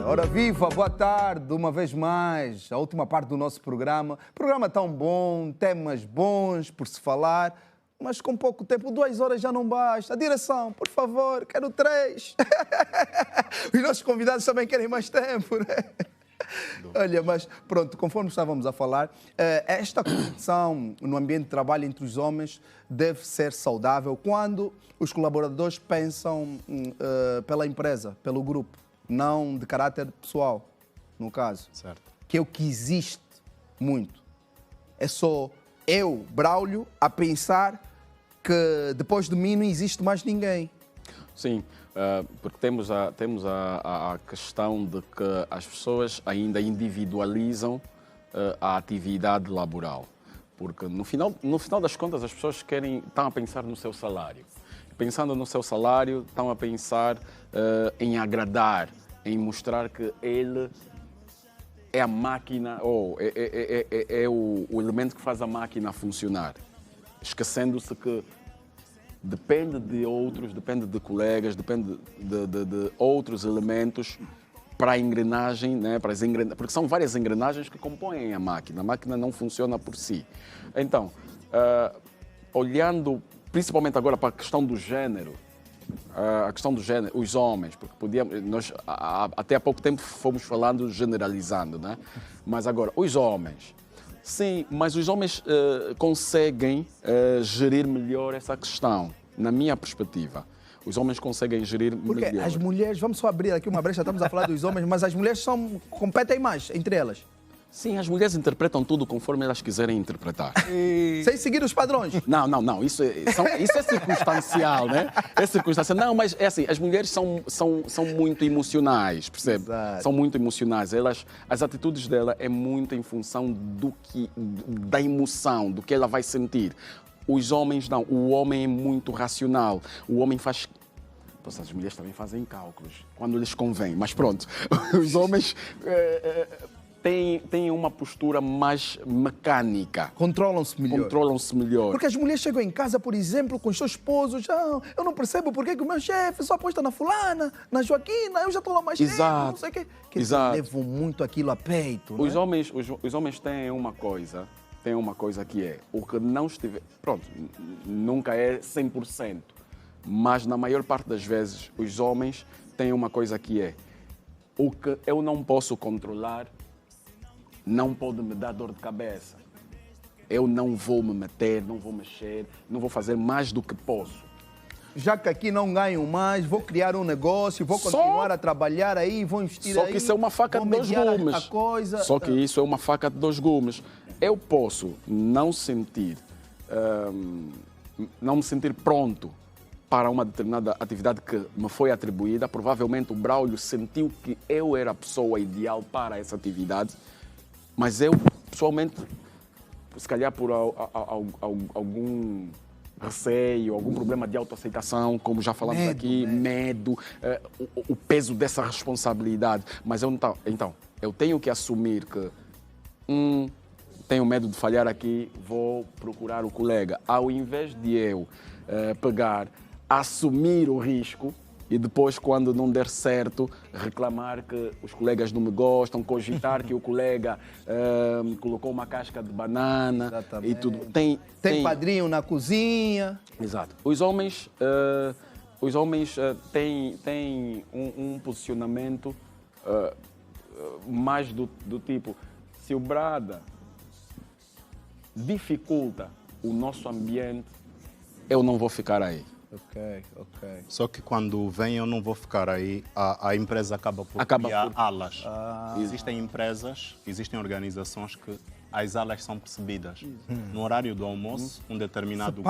Ora viva, boa tarde, uma vez mais, a última parte do nosso programa. Programa tão bom, temas bons por se falar, mas com pouco tempo, 2 horas já não basta. A direção, por favor, quero 3. Os nossos convidados também querem mais tempo, né? Olha, mas pronto, conforme estávamos a falar, esta competição no ambiente de trabalho entre os homens deve ser saudável quando os colaboradores pensam pela empresa, pelo grupo, não de caráter pessoal, no caso. Certo. Que é o que existe muito. É só eu, Braulio, a pensar que depois de mim não existe mais ninguém. Sim, porque temos a questão de que as pessoas ainda individualizam a atividade laboral. Porque no final das contas as pessoas estão a pensar no seu salário. Pensando no seu salário, estão a pensar em agradar, em mostrar que ele é a máquina, ou é o elemento que faz a máquina funcionar. Esquecendo-se que depende de outros, depende de colegas, depende de outros elementos para a engrenagem, né? Porque são várias engrenagens que compõem a máquina. A máquina não funciona por si. Então, olhando principalmente agora para a questão do género, os homens, porque nós até há pouco tempo fomos falando generalizando, né? Mas agora, os homens, sim, mas os homens conseguem gerir melhor essa questão, na minha perspectiva. Os homens conseguem gerir Porque melhor. as mulheres, vamos só abrir aqui uma brecha, estamos a falar dos homens, mas as mulheres competem mais entre elas. Sim, as mulheres interpretam tudo conforme elas quiserem interpretar. Sem seguir os padrões. Não. Isso é circunstancial, né? É circunstancial. Não, mas é assim, as mulheres são muito emocionais, percebe? Exato. São muito emocionais. As atitudes dela é muito em função da emoção, do que ela vai sentir. Os homens não. O homem é muito racional. O homem faz... As mulheres também fazem cálculos, quando lhes convém. Mas pronto, os homens... têm uma postura mais mecânica. Controlam-se melhor. Porque as mulheres chegam em casa, por exemplo, com os seus esposos. Eu não percebo porque que o meu chefe só aposta na fulana, na Joaquina, eu já estou lá mais tempo, não sei o quê. Exato. Levam muito aquilo a peito. Os homens têm uma coisa que é, o que não estiver... Pronto, nunca é 100%, mas na maior parte das vezes os homens têm uma coisa que é, o que eu não posso controlar não pode me dar dor de cabeça. Eu não vou me meter, não vou mexer, não vou fazer mais do que posso. Já que aqui não ganho mais, vou criar um negócio, vou continuar a trabalhar aí, vou investir aí. Só que isso é uma faca de dois gumes. Só que isso é uma faca de dois gumes. Eu posso não me sentir pronto para uma determinada atividade que me foi atribuída. Provavelmente o Braulio sentiu que eu era a pessoa ideal para essa atividade. Mas eu, pessoalmente, se calhar por algum receio, algum problema de autoaceitação, como já falamos aqui, medo, o peso dessa responsabilidade. Mas então, eu tenho que assumir que tenho medo de falhar aqui, vou procurar o colega. Ao invés de eu assumir o risco, e depois, quando não der certo, reclamar que os colegas não me gostam, cogitar que o colega colocou uma casca de banana. Exatamente. E tudo. Tem padrinho na cozinha. Exato. Os homens têm um posicionamento mais do tipo, se o Brada dificulta o nosso ambiente, eu não vou ficar aí. Ok. Só que quando vem eu não vou ficar aí, a empresa acaba por criar alas. Existem empresas, existem organizações que as alas são percebidas. No horário do almoço, um determinado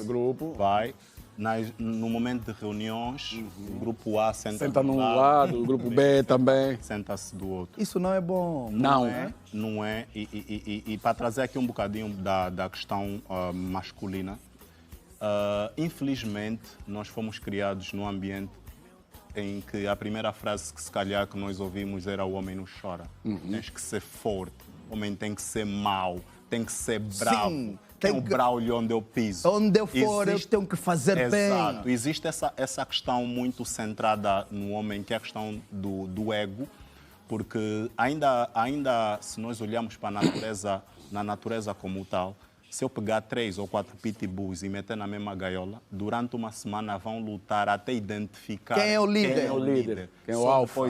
grupo vai, no momento de reuniões, o grupo A senta num lado, o grupo B também. Senta-se do outro. Isso não é bom. Não é. E para trazer aqui um bocadinho da questão masculina, infelizmente, nós fomos criados num ambiente em que a primeira frase que se calhar que nós ouvimos era o homem não chora. Tens que ser forte, o homem tem que ser mau, tem que ser bravo. Sim, tem o Braulio onde eu piso. Onde eu for, eu tenho que fazer bem. Exato. Existe essa questão muito centrada no homem, que é a questão do ego, porque ainda se nós olharmos para na natureza como tal, se eu pegar 3 ou 4 pitbulls e meter na mesma gaiola, durante uma semana vão lutar até identificar quem é o líder. Quem é o alfa.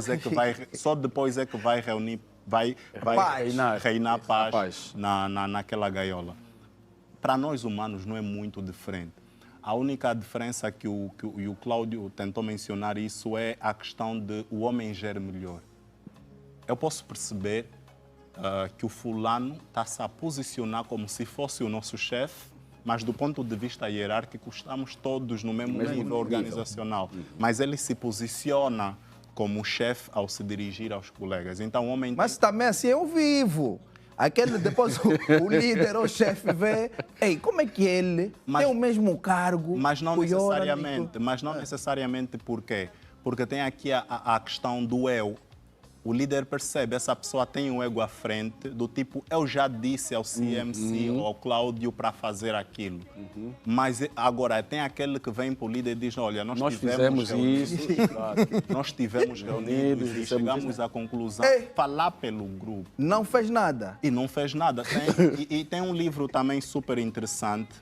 Só depois é que vai reinar paz naquela gaiola. Para nós humanos não é muito diferente. A única diferença que o Cláudio tentou mencionar isso é a questão de o homem gerir melhor. Eu posso perceber que o fulano está-se a posicionar como se fosse o nosso chefe, mas do ponto de vista hierárquico estamos todos no mesmo nível organizacional. Mas ele se posiciona como chefe ao se dirigir aos colegas. Então, o homem mas também assim eu vivo. Aquele depois o líder ou o chefe vê, ei, como é que ele tem o mesmo cargo? Mas não necessariamente. Mas não necessariamente por quê? Porque tem aqui a questão do eu. O líder percebe, essa pessoa tem o ego à frente, do tipo, eu já disse ao CMC ou ao Cláudio para fazer aquilo. Mas agora, tem aquele que vem para o líder e diz, olha, nós tivemos isso. Nós tivemos reunidos e chegamos à conclusão, falar pelo grupo. Não fez nada. E não fez nada. E tem um livro também super interessante,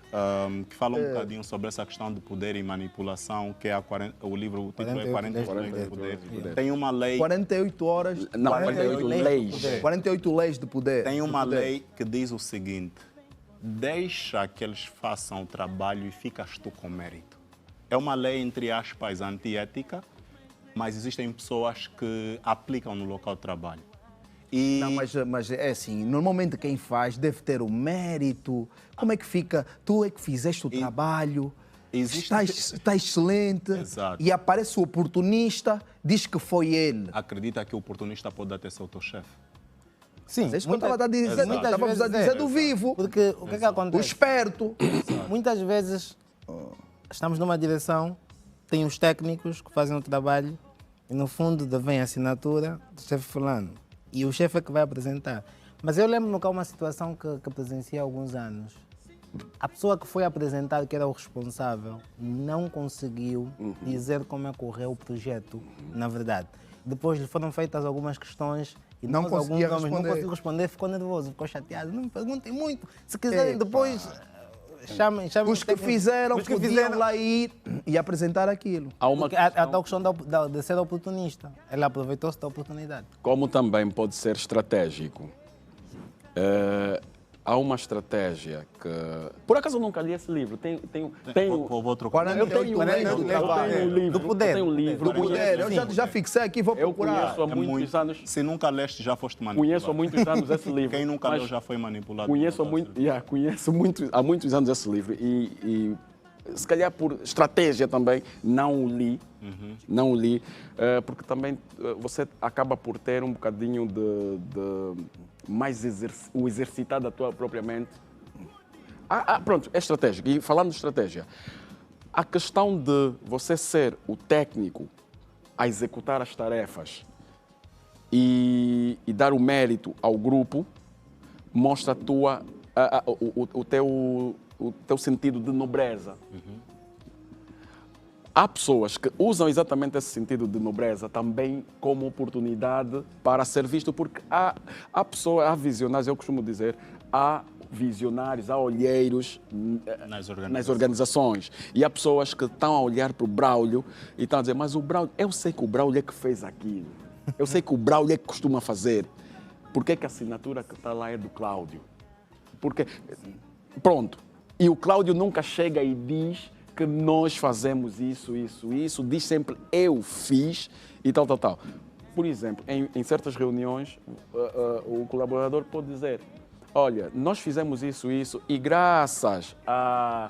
que fala um bocadinho sobre essa questão de poder e manipulação, que é o livro, o título é 48 Leis de Poder. Tem uma lei... 48 horas... Não, 48 leis. 48 leis de poder. Tem uma lei que diz o seguinte: deixa que eles façam o trabalho e ficas tu com mérito. É uma lei, entre aspas, antiética, mas existem pessoas que aplicam no local de trabalho. E... Não, mas é assim, normalmente quem faz deve ter o mérito. Como é que fica? Tu é que fizeste o trabalho. Está excelente. Exato. E aparece o oportunista, diz que foi ele. Acredita que o oportunista pode até ser o teu chefe? Sim, é isso que eu estava a dizer. Estávamos a dizer do vivo. Porque o que é que acontece? O esperto. Muitas vezes estamos numa direção, tem os técnicos que fazem o trabalho e no fundo vem a assinatura do chefe fulano. E o chefe é que vai apresentar. Mas eu lembro-me que há uma situação que presenciei há alguns anos. A pessoa que foi apresentar, que era o responsável, não conseguiu dizer como é que correu o projeto, na verdade. Depois lhe foram feitas algumas questões e não conseguiu responder, ficou nervoso, ficou chateado. Não me perguntem muito. Se quiserem depois, chamem os que fizeram, podiam lá ir e apresentar aquilo. A tal questão de ser oportunista. Ele aproveitou-se da oportunidade. Como também pode ser estratégico. Há uma estratégia que... Por acaso eu nunca li esse livro. Tenho outro 48 leis do poder. Eu tenho um livro. Do poder. Eu já fixei aqui, vou procurar. Eu conheço há muitos anos... Se nunca leste, já foste manipulado. Conheço há muitos anos esse livro. Quem nunca leu já foi manipulado. Conheço há muitos anos esse livro e se calhar por estratégia também não o li. Não o li, porque também você acaba por ter um bocadinho de mais o exercitar da tua própria mente. Pronto, é estratégico. E falando de estratégia, a questão de você ser o técnico a executar as tarefas e dar o mérito ao grupo mostra o teu sentido de nobreza. Há pessoas que usam exatamente esse sentido de nobreza também como oportunidade para ser visto, porque há visionários, eu costumo dizer, há visionários, há olheiros nas organizações. E há pessoas que estão a olhar para o Braulio e estão a dizer, mas o Braulio, eu sei que o Braulio é que fez aquilo. Eu sei que o Braulio é que costuma fazer. Por que a assinatura que está lá é do Cláudio? Porque, pronto, e o Cláudio nunca chega e diz que nós fazemos isso, diz sempre eu fiz e tal. Por exemplo, em certas reuniões, o colaborador pode dizer, olha, nós fizemos isso e graças a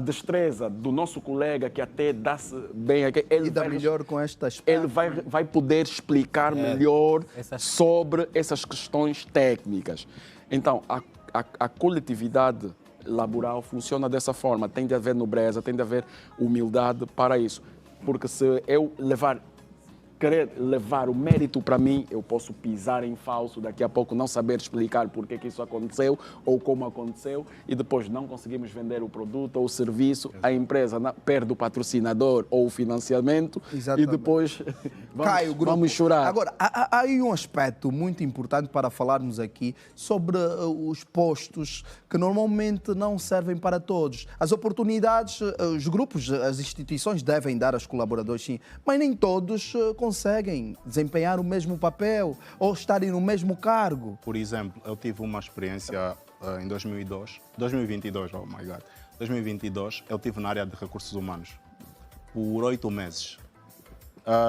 destreza do nosso colega que até dá-se bem, ele dá melhor com estas ele vai poder explicar melhor sobre essas questões técnicas. Então, a coletividade laboral funciona dessa forma. Tem de haver nobreza, tem de haver humildade para isso. Porque se eu querer levar o mérito para mim, eu posso pisar em falso, daqui a pouco não saber explicar por que isso aconteceu ou como aconteceu e depois não conseguimos vender o produto ou o serviço, a empresa perde o patrocinador ou o financiamento. Exatamente. E depois cai o grupo. Vamos chorar. Agora, há aí um aspecto muito importante para falarmos aqui sobre os postos que normalmente não servem para todos. As oportunidades, os grupos, as instituições devem dar aos colaboradores, sim, mas nem todos conseguem desempenhar o mesmo papel ou estarem no mesmo cargo. Por exemplo, eu tive uma experiência em 2022, oh my God, 2022, eu estive na área de recursos humanos por 8 meses.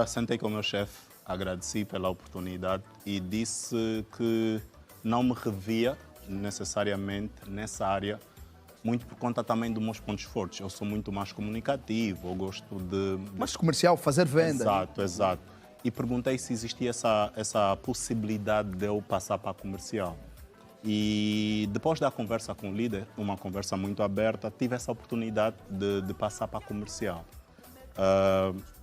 Sentei com o meu chefe, agradeci pela oportunidade e disse que não me revia necessariamente nessa área, muito por conta também dos meus pontos fortes. Eu sou muito mais comunicativo, eu gosto de... Mais comercial, fazer venda. Exato. e perguntei se existia essa possibilidade de eu passar para a comercial. E depois da conversa com o líder, uma conversa muito aberta, tive essa oportunidade de passar para a comercial.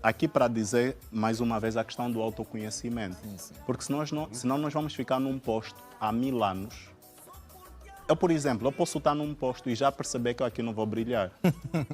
Aqui para dizer, mais uma vez, a questão do autoconhecimento. Porque senão nós vamos ficar num posto há 1000 anos. Eu, por exemplo, eu posso estar num posto e já perceber que eu aqui não vou brilhar.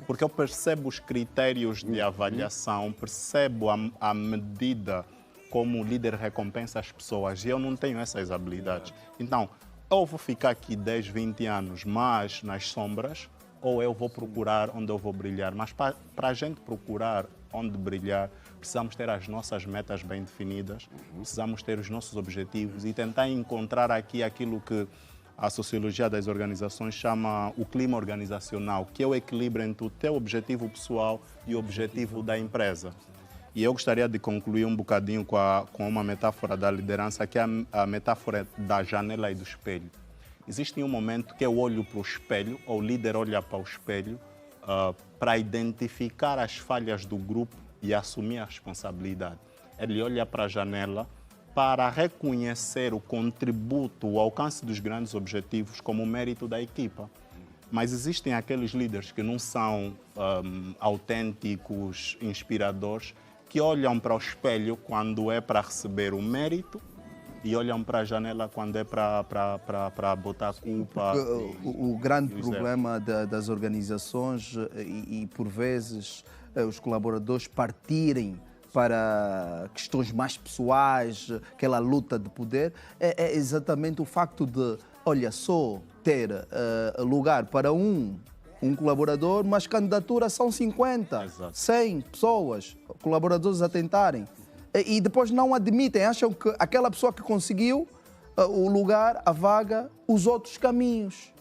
Porque eu percebo os critérios de avaliação, percebo a medida como o líder recompensa as pessoas e eu não tenho essas habilidades. Então, ou vou ficar aqui 10, 20 anos mais nas sombras, ou eu vou procurar onde eu vou brilhar. Mas para a gente procurar onde brilhar, precisamos ter as nossas metas bem definidas, precisamos ter os nossos objetivos e tentar encontrar aqui aquilo que a sociologia das organizações chama o clima organizacional, que é o equilíbrio entre o teu objetivo pessoal e o objetivo da empresa. E eu gostaria de concluir um bocadinho com uma metáfora da liderança, que é a metáfora da janela e do espelho. Existe um momento que eu olho para o espelho, ou o líder olha para o espelho, para identificar as falhas do grupo e assumir a responsabilidade. Ele olha para a janela para reconhecer o contributo, o alcance dos grandes objetivos como mérito da equipa. Mas existem aqueles líderes que não são autênticos, inspiradores, que olham para o espelho quando é para receber o mérito e olham para a janela quando é para botar a culpa. O grande problema das organizações e por vezes, os colaboradores partirem para questões mais pessoais, aquela luta de poder, é exatamente o facto de, olha, só ter lugar para um colaborador, mas candidatura são 50, Exato. 100 pessoas, colaboradores a tentarem. E depois não admitem, acham que aquela pessoa que conseguiu o lugar, a vaga, os outros caminhos.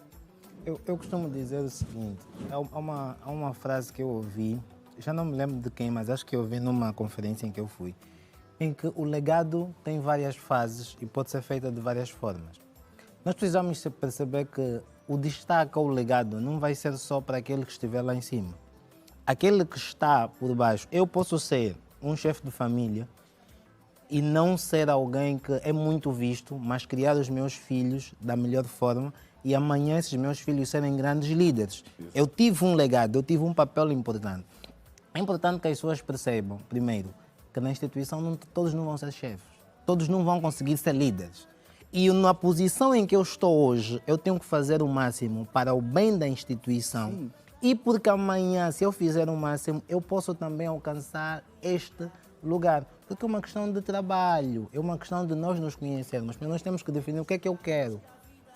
Eu costumo dizer o seguinte, há uma frase que eu ouvi, já não me lembro de quem, mas acho que eu ouvi numa conferência em que eu fui, em que o legado tem várias fases e pode ser feito de várias formas. Nós precisamos perceber que o destaque ou o legado não vai ser só para aquele que estiver lá em cima. Aquele que está por baixo, eu posso ser um chefe de família e não ser alguém que é muito visto, mas criar os meus filhos da melhor forma e amanhã esses meus filhos serem grandes líderes. Eu tive um legado, eu tive um papel importante. É importante que as pessoas percebam, primeiro, que na instituição todos não vão ser chefes, todos não vão conseguir ser líderes. E na posição em que eu estou hoje, eu tenho que fazer o máximo para o bem da instituição. Sim. E porque amanhã, se eu fizer o máximo, eu posso também alcançar este lugar. Porque é uma questão de trabalho, é uma questão de nós nos conhecermos. Mas nós temos que definir o que é que eu quero.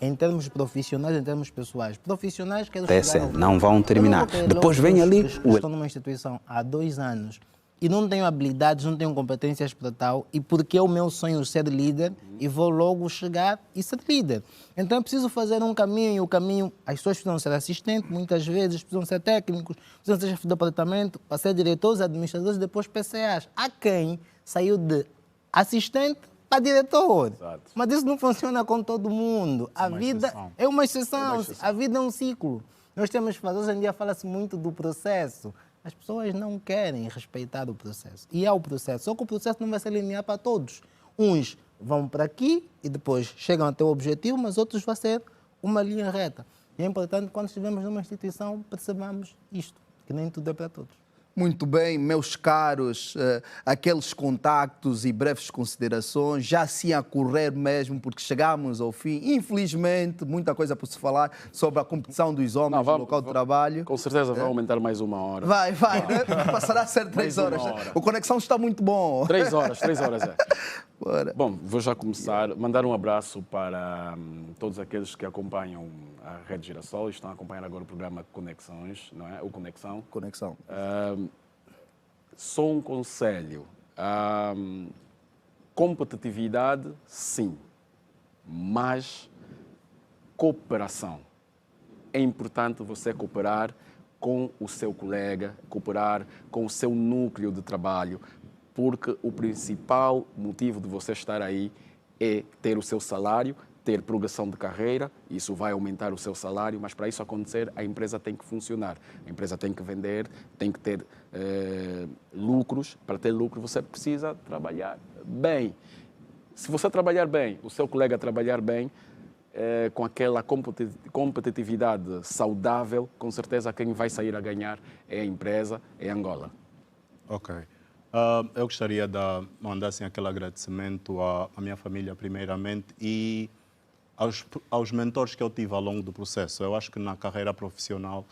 Em termos profissionais, em termos pessoais. Profissionais, quero chegar não vão terminar. Depois vem ali... Estou numa instituição há 2 anos e não tenho habilidades, não tenho competências para tal, e porque é o meu sonho ser líder, e vou logo chegar e ser líder. Então eu preciso fazer um caminho, e o caminho, as pessoas precisam ser assistentes, muitas vezes precisam ser técnicos, precisam ser chefe de departamento, para ser diretores, administradores e depois PCAs. Há quem saiu de assistente para diretor. Exato. Mas isso não funciona com todo mundo. A vida é uma exceção, a vida é um ciclo. Nós temos que fazer, hoje em dia fala-se muito do processo. As pessoas não querem respeitar o processo. E há o processo, só que o processo não vai ser linear para todos. Uns vão para aqui e depois chegam até o objetivo, mas outros vai ser uma linha reta. E é importante, quando estivermos numa instituição, percebamos isto, que nem tudo é para todos. Muito bem, meus caros, aqueles contactos e breves considerações, já assim a correr mesmo, porque chegamos ao fim. Infelizmente, muita coisa por se falar sobre a competição dos homens no local de trabalho. Com certeza vai aumentar mais 1 hora. Vai, né? Passará a ser 3 horas. A conexão está muito bom. 3 horas é. Bora. Bom, vou já começar. Mandar um abraço para todos aqueles que acompanham a Rede Girassol e estão a acompanhar agora o programa Conexões, não é? O Conexão. Conexão. Só um conselho. Competitividade, sim, mas cooperação. É importante você cooperar com o seu colega, cooperar com o seu núcleo de trabalho, porque o principal motivo de você estar aí é ter o seu salário, ter progressão de carreira, isso vai aumentar o seu salário, mas para isso acontecer, a empresa tem que funcionar, a empresa tem que vender, tem que ter lucros. Para ter lucro, você precisa trabalhar bem. Se você trabalhar bem, o seu colega trabalhar bem, com aquela competitividade saudável, com certeza quem vai sair a ganhar é a empresa, é Angola. Ok. Eu gostaria de mandar assim, aquele agradecimento à minha família, primeiramente, e aos mentores que eu tive ao longo do processo. Eu acho que na carreira profissional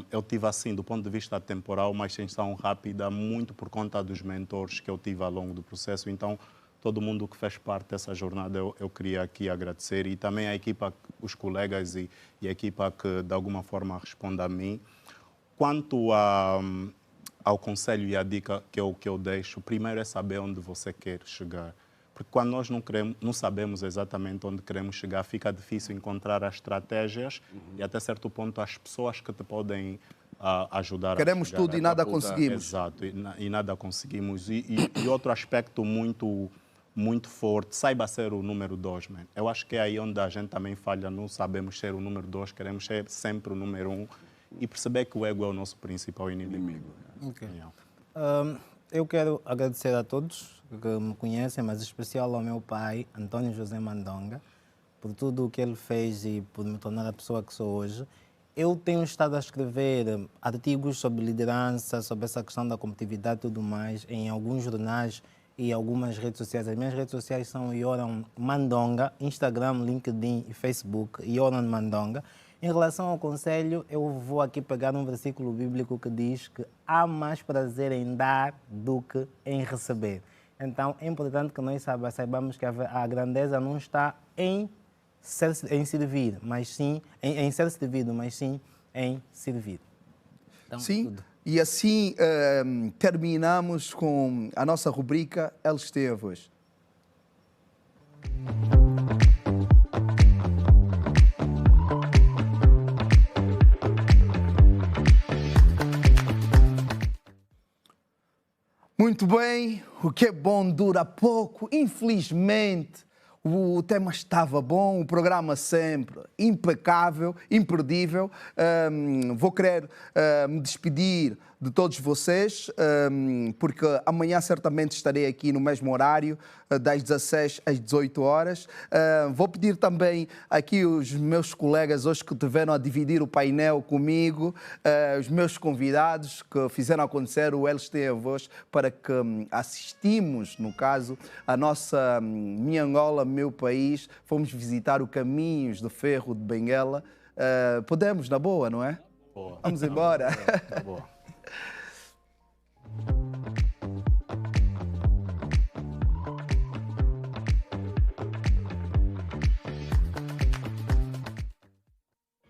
eu tive, assim, do ponto de vista temporal, uma extensão rápida, muito por conta dos mentores que eu tive ao longo do processo. Então, todo mundo que fez parte dessa jornada, eu queria aqui agradecer. E também a equipa, os colegas e a equipa que, de alguma forma, responde a mim. Quanto ao conselho e à dica que eu deixo, primeiro é saber onde você quer chegar. Porque quando nós não sabemos exatamente onde queremos chegar, fica difícil encontrar as estratégias e até certo ponto as pessoas que te podem ajudar Queremos a chegar. tudo e nada conseguimos. Exato, e nada conseguimos. E outro aspecto muito forte, saiba ser o número 2, man. Eu acho que é aí onde a gente também falha, não sabemos ser o número 2, queremos ser sempre o número 1 e perceber que o ego é o nosso principal inimigo. Okay. Eu quero agradecer a todos que me conhecem, mas em especial ao meu pai, António José Mandonga, por tudo o que ele fez e por me tornar a pessoa que sou hoje. Eu tenho estado a escrever artigos sobre liderança, sobre essa questão da competitividade e tudo mais, em alguns jornais e algumas redes sociais. As minhas redes sociais são Yoran Mandonga, Instagram, LinkedIn e Facebook, Yoran Mandonga. Em relação ao conselho, eu vou aqui pegar um versículo bíblico que diz que há mais prazer em dar do que em receber. Então, é importante que nós saibamos que a grandeza não está em servir, mas sim em ser servido, mas sim em servir. Então, sim, tudo. E assim terminamos com a nossa rubrica Eles têm a voz. Muito bem, o que é bom dura pouco. Infelizmente, o tema estava bom, o programa sempre impecável, imperdível. Vou querer me despedir de todos vocês, porque amanhã certamente estarei aqui no mesmo horário, das 16 às 18 horas. Vou pedir também aqui os meus colegas hoje que tiveram a dividir o painel comigo, os meus convidados que fizeram acontecer o Eles Têm a Voz, para que assistimos, no caso, a nossa Minha Angola, Meu País. Fomos visitar o Caminhos de Ferro de Benguela. Podemos, na boa, não é? Boa. Vamos embora. Boa.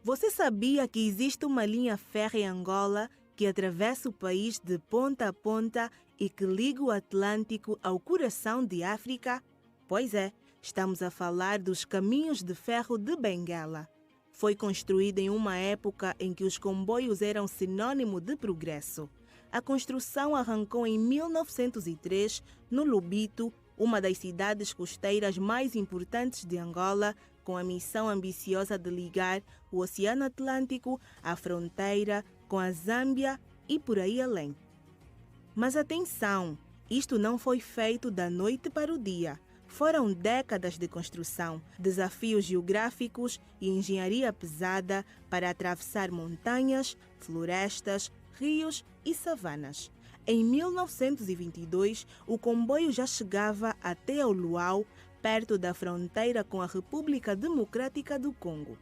Você sabia que existe uma linha férrea em Angola que atravessa o país de ponta a ponta e que liga o Atlântico ao coração de África? Pois é, estamos a falar dos Caminhos de Ferro de Benguela. Foi construída em uma época em que os comboios eram sinônimo de progresso. A construção arrancou em 1903, no Lobito, uma das cidades costeiras mais importantes de Angola, com a missão ambiciosa de ligar o Oceano Atlântico à fronteira com a Zâmbia e por aí além. Mas atenção, isto não foi feito da noite para o dia. Foram décadas de construção, desafios geográficos e engenharia pesada para atravessar montanhas, florestas, rios e savanas. Em 1922, o comboio já chegava até ao Luau, perto da fronteira com a República Democrática do Congo.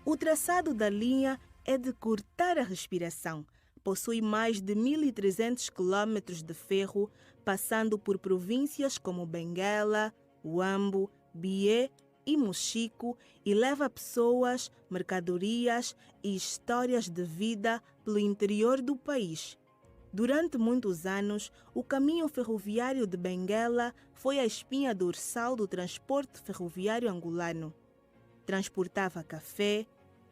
O traçado da linha é de cortar a respiração. Possui mais de 1.300 quilômetros de ferro, passando por províncias como Benguela, Huambo, Bié e Mochico, e leva pessoas, mercadorias e histórias de vida pelo interior do país. Durante muitos anos, o caminho ferroviário de Benguela foi a espinha dorsal do transporte ferroviário angolano. Transportava café,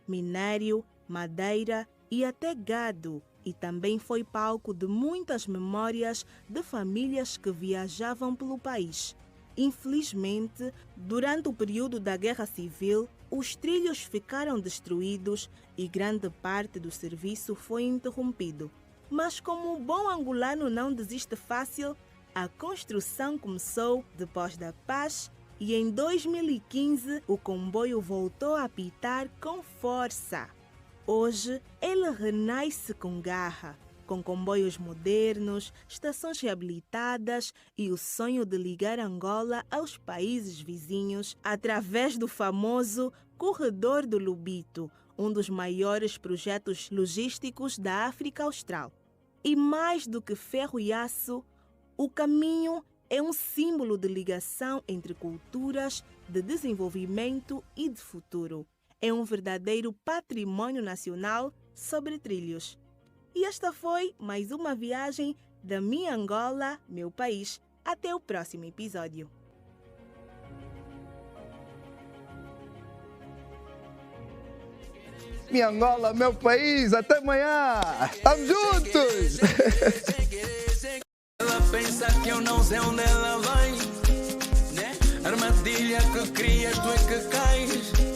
minério, madeira e até gado, e também foi palco de muitas memórias de famílias que viajavam pelo país. Infelizmente, durante o período da Guerra Civil, os trilhos ficaram destruídos e grande parte do serviço foi interrompido. Mas como o bom angolano não desiste fácil, a construção começou depois da paz e em 2015 o comboio voltou a apitar com força. Hoje, ele renasce com garra, com comboios modernos, estações reabilitadas e o sonho de ligar Angola aos países vizinhos através do famoso Corredor do Lobito, um dos maiores projetos logísticos da África Austral. E mais do que ferro e aço, o caminho é um símbolo de ligação entre culturas, de desenvolvimento e de futuro. É um verdadeiro patrimônio nacional sobre trilhos. E esta foi mais uma viagem da minha Angola, meu país. Até o próximo episódio. Minha Angola, meu país, até amanhã! Estamos juntos! Ela pensa que eu não sei onde ela vai, né? Armadilha que crias, tu é que cais.